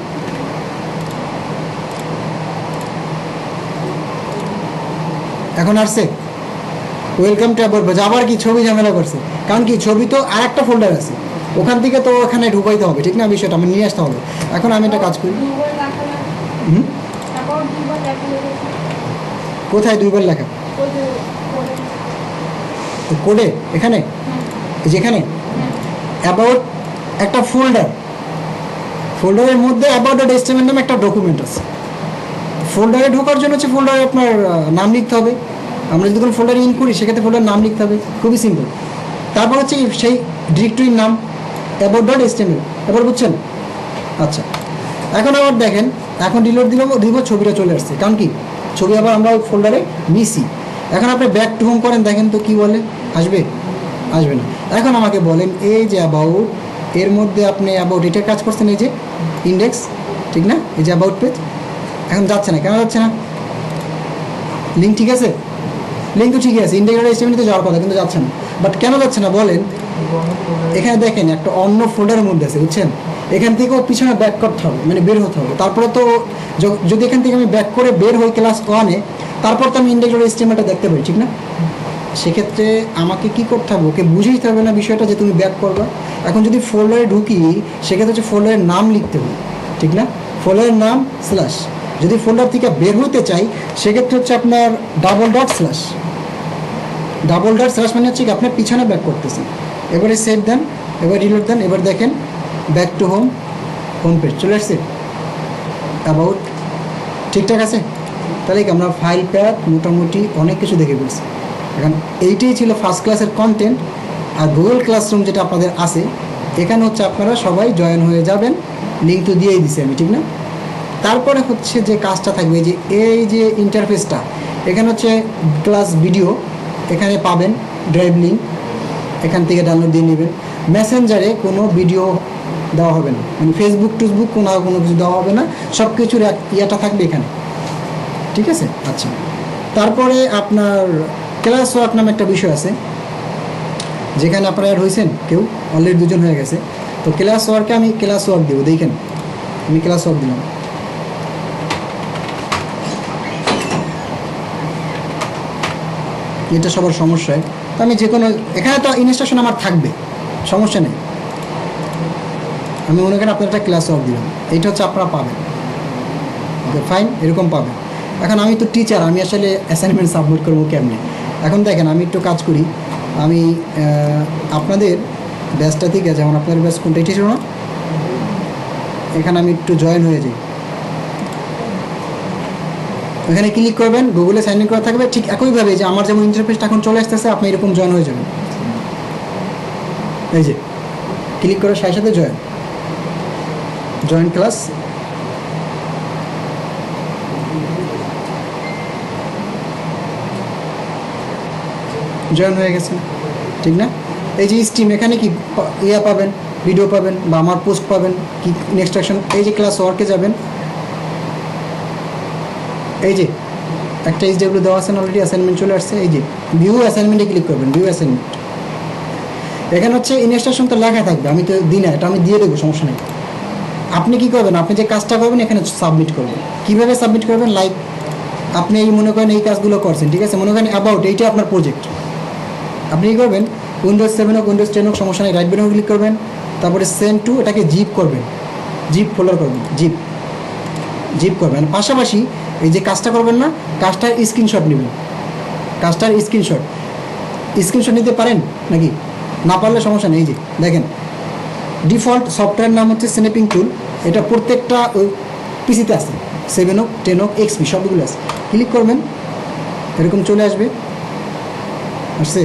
এখন আসছে ওয়েলকাম টু অ্যাবাউট পেজ। আবার কি ছবি ঝামেলা করছে, কারণ কি ছবি তো আর একটা ফোল্ডার আছে, ওখান থেকে তো ওখানে ঢুকাইতে হবে, ঠিক না, বিষয়টা আমি নিয়ে আসতে হবে। এখন আমি একটা কাজ করি, কোথায় দুইবার লেখা, কোডে, এখানে, যেখানে অ্যাবাউট একটা ফোল্ডারের মধ্যে about.html নামে একটা ডকুমেন্ট আছে, ফোল্ডারে ঢোকার জন্য হচ্ছে ফোল্ডারে আপনার নাম লিখতে হবে, আমরা যদি কোনো ফোল্ডারে ইন করি, সেক্ষেত্রে ফোল্ডার নাম লিখতে হবে, খুবই সিম্পল। তারপর হচ্ছে সেই ডিরেক্টরির নাম about.html, এবার বুঝছেন, আচ্ছা। এখন আবার দেখেন, এখন রিলোড দিব, ছবিটা চলে আসছে, কারণ কি ছবি আবার আমরা ওই ফোল্ডারে নিছি। এখন আপনি ব্যাক টু হোম করেন, দেখেন তো কি বলে, আসবে না। এখন আমাকে বলেন, এই যে অ্যাবাউট, এর মধ্যে আপনি অ্যাবাউট এটার কাজ করছেন, এই যে ইন্ডেক্স, ঠিক না, এই যে অ্যাবাউট পেজ, এখন যাচ্ছে না, কেন যাচ্ছে না, লিঙ্ক ঠিক আছে, লিঙ্ক তো ঠিকই আছে, index.html যাওয়ার কথা, কিন্তু যাচ্ছে না, বাট কেন যাচ্ছে না বলেন, এখানে দেখেন একটা অন্য ফোল্ডারের মধ্যে আছে, বুঝছেন, এখান থেকেও পিছনে ব্যাক করতে হবে, মানে বের হতে হবে, তারপরে তো যদি এখান থেকে আমি ব্যাক করে বের হই ক্লাস 1-এ, তারপর তো আমি index.html দেখতে পাই, ঠিক না, সেক্ষেত্রে আমাকে কি করতে হবে, ওকে বুঝে দিতে হবে না বিষয়টা যে তুমি ব্যাক করবা। এখন যদি ফোল্ডারে ঢুকি সেক্ষেত্রে হচ্ছে ফোল্ডারের নাম লিখতে হবে, ঠিক না? ফোল্ডারের নাম স্ল্যাশ, যদি ফোল্ডার থেকে বের হতে চাই সেক্ষেত্রে হচ্ছে আপনার ডাবল ডট স্ল্যাশ মানে হচ্ছে কি আপনার পিছনে ব্যাক করতেছেন। এবারে সেভ দেন, এবার রিলোড দেন, এবার দেখেন ব্যাক টু হোম পেজ চলে আসছে, অ্যাবাউট, ঠিকঠাক আছে। তাহলে কি আমরা ফাইল প্যাথ মোটামুটি অনেক কিছু দেখে ফেলছি। এখন এইটাই ছিল ফার্স্ট ক্লাসের কন্টেন্ট। আর গুগল ক্লাসরুম যেটা আপনাদের আছে এখানে হচ্ছে আপনারা সবাই জয়েন হয়ে যাবেন, লিঙ্ক তো দিয়েই দিছি আমি, ঠিক না? তারপরে হচ্ছে যে কাজটা থাকবে যে এই যে ইন্টারফেসটা, এখানে হচ্ছে ক্লাস ভিডিও এখানে পাবেন, ড্রাইভ লিঙ্ক এখান থেকে ডাউনলোড দিয়ে নেবেন। মেসেঞ্জারে কোনো ভিডিও দেওয়া হবে না, মানে ফেসবুক টেসবুক কোনো কিছু দেওয়া হবে না, সব কিছুর ইয়েটা থাকবে এখানে, ঠিক আছে? আচ্ছা, তারপরে আপনার ক্লাস ওয়ার্ক নামে একটা বিষয় আছে যেখানে আপনারা অ্যাড হয়েছেন, কেউ অলরেডি 2 জন হয়ে গেছে। তো ক্লাস ওয়ার্কে আমি ক্লাস ওয়ার্ক দেবো, দেখেন আমি ক্লাস ওয়ার্ক দিলাম। এটা সবার সমস্যা হয়, তো আমি যে কোনো এখানে তো ইনস্ট্রাকশন আমার থাকবে, সমস্যা নেই। আমি মনে করেন আপনার একটা ক্লাস ওয়ার্ক দিলাম, এইটা হচ্ছে আপনারা পাবেন, ওকে ফাইন, এরকম পাবেন। এখন আমি তো টিচার, আমি আসলে অ্যাসাইনমেন্ট সাবমিট করবো কেমনি? এখন দেখেন আমি একটু কাজ করি, আমি আপনাদের ব্যাচটা থেকে, যেমন আপনাদের ব্যাচ কোনটা, এটি ছিল না, এখানে আমি একটু জয়েন হয়ে যাই। এখানে ক্লিক করবেন, গুগলে সাইন ইন করা থাকবে, ঠিক একইভাবে যে আমার যেমন ইন্টারফেসটা এখন চলে আসতেছে আপনি এরকম জয়েন হয়ে যাবেন। এই যে ক্লিক করে সাথে জয়েন ক্লাস, জয়েন হয়ে গেছে, ঠিক না? এই যে স্ট্রিম, এখানে কি ইয়া পাবেন, ভিডিও পাবেন বা আমার পোস্ট পাবেন, কি নেক্সট অ্যাকশন, এই যে ক্লাস ওয়ার্কে যাবেন, এই যে একটা এইচডব্লিউ দেওয়া আছে অলরেডি, অ্যাসাইনমেন্ট চলে আসছে, এই যে ভিউ অ্যাসাইনমেন্টে ক্লিক করবেন, ভিউ অ্যাসাইনমেন্ট। এখানে হচ্ছে ইনস্ট্রাকশন তো লেখা থাকবে, আমি তো দিই না, এটা আমি দিয়ে দেবো, সমস্যা নেই। আপনি কি করবেন, আপনি যে কাজটা করবেন এখানে সাবমিট করবেন। কীভাবে সাবমিট করবেন, লাইক আপনি এই মনে করেন এই কাজগুলো করছেন, ঠিক আছে? মনে করেন অ্যাবাউট, এইটা আপনার প্রজেক্ট, আপনি কী করবেন, উইন্ডোজ 7 হোক উইন্ডোজ 10 হোক সমস্যা নেই, রাইট বাটনে ক্লিক করবেন, তারপরে সেন্ড টু, এটাকে জিপ করবেন, জিপ ফোল্ডার করবেন, জিপ করবেন। পাশাপাশি এই যে কাজটা করবেন না, কাজটার স্ক্রিনশট নেবেন, কাজটার স্ক্রিনশট নিতে পারেন নাকি? না পারলে সমস্যা নেই। এই যে দেখেন ডিফল্ট সফটওয়্যার নাম হচ্ছে স্ন্যাপিং টুল, এটা প্রত্যেকটা পিসিতে আছে, 7 হোক 10 হোক XP সবগুলো আছে। ক্লিক করবেন, এরকম চলে আসবে, আসছে,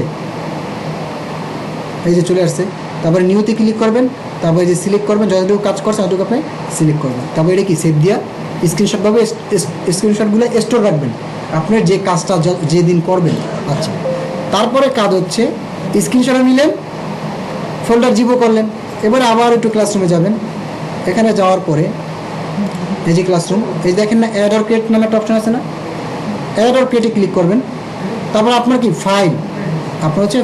এই যে চলে আসছে। তারপরে নিউতে ক্লিক করবেন, তারপরে যে সিলেক্ট করবেন, যতটুকু কাজ করছে ততটুকু আপনি সিলেক্ট করবেন। তারপরে এটা কি সেভ দিয়া স্ক্রিনশটভাবে স্ক্রিনশটগুলো স্টোর রাখবেন আপনার যে কাজটা যেদিন করবেন। আচ্ছা, তারপরে কাজ হচ্ছে স্ক্রিনশট নিলেন, ফোল্ডার জিপও করলেন, এবার আবার একটু ক্লাসরুমে যাবেন। এখানে যাওয়ার পরে এই যে ক্লাসরুম, এই দেখেন না অ্যাড অর ক্রিয়েট নামে একটা অপশন আছে না, অ্যাড অর ক্রিয়েটে ক্লিক করবেন। তারপর আপনার কি ফাইল, আপনার হচ্ছে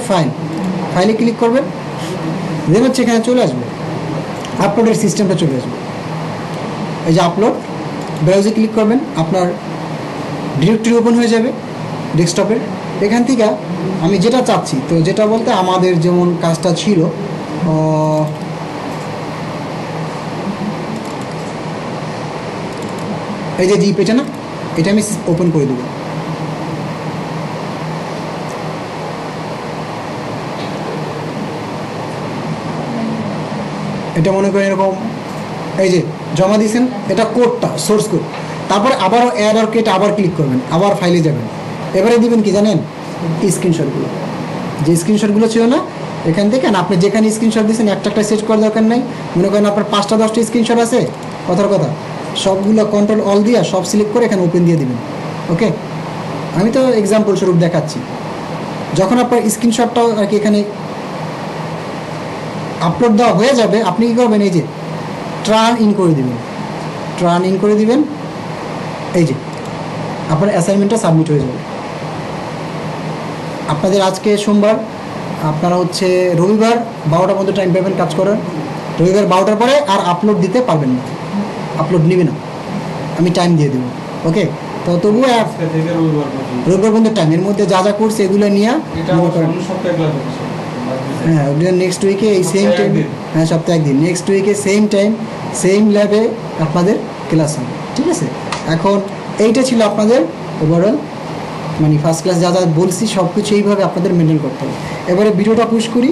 ফাইলে ক্লিক করবেন, দেন হচ্ছে এখানে চলে আসবে আপলোডের সিস্টেমটা চলে আসবে। এই যে আপলোড, ব্রাউজে ক্লিক করবেন, আপনার ডিরেক্টরি ওপেন হয়ে যাবে ডেস্কটপের। এখান থেকে আমি যেটা চাচ্ছি, তো যেটা বলতে আমাদের যেমন কাজটা ছিল, এই যে জিপ, এটা না, এটা আমি ওপেন করে দেবো। এটা মনে করেন এরকম, এই যে জমা দিয়েছেন, এটা কোডটা সোর্স কোড। তারপরে আবারও অ্যাড অর ক্রিয়েট, আবার ক্লিক করবেন, আবার ফাইলে যাবেন। এবারে দিবেন কি জানেন, স্ক্রিনশটগুলো, যে স্ক্রিনশটগুলো ছিল না এখান থেকে, আপনি যেখানে স্ক্রিনশট দিয়েছেন একটা সেট করার দরকার নেই। মনে করেন আপনার 5টা 10টা স্ক্রিনশট আছে, কথার কথা সবগুলো কন্ট্রোল অল দিয়ে সব সিলেক্ট করে এখানে ওপেন দিয়ে দিবেন। ওকে, আমি তো এক্সাম্পল স্বরূপ দেখাচ্ছি। যখন আপনার স্ক্রিনশটটাও আর কি এখানে আপলোড দেওয়া হয়ে যাবে, আপনি কী করবেন, এই যে টার্ন ইন করে দিবেন, এই যে আপনার অ্যাসাইনমেন্টটা সাবমিট হয়ে যাবে। আপনাদের আজকে সোমবার, আপনারা হচ্ছে রবিবার 12টার মধ্যে টাইম পাবেন কাজ করার। রবিবার 12টার পরে আর আপলোড দিতে পারবেন না, আপলোড নেবে না, আমি টাইম দিয়ে দেবো। ওকে, তো তবুও আজকে থেকে রবিবার পর্যন্ত। রবিবার পর্যন্ত টাইম, এর মধ্যে যা যা করছে এগুলো নিয়ে এটা আমার অন্য সপ্তাহে ক্লাস হচ্ছে। হ্যাঁ ওগুলো নেক্সট উইকে এই সেম সপ্তাহে টাইম, একদিন। হ্যাঁ সপ্তাহে একদিন, নেক্সট উইকে সেম টাইম সেম ল্যাবে আপনাদের ক্লাস হবে, ঠিক আছে? এখন এইটা ছিল আপনাদের ওভারঅল মানে ফার্স্ট ক্লাস যা যা বলছি সব কিছু এইভাবে আপনাদের মেনটেন করতে হবে। এবারে ভিডিওটা পুশ করি।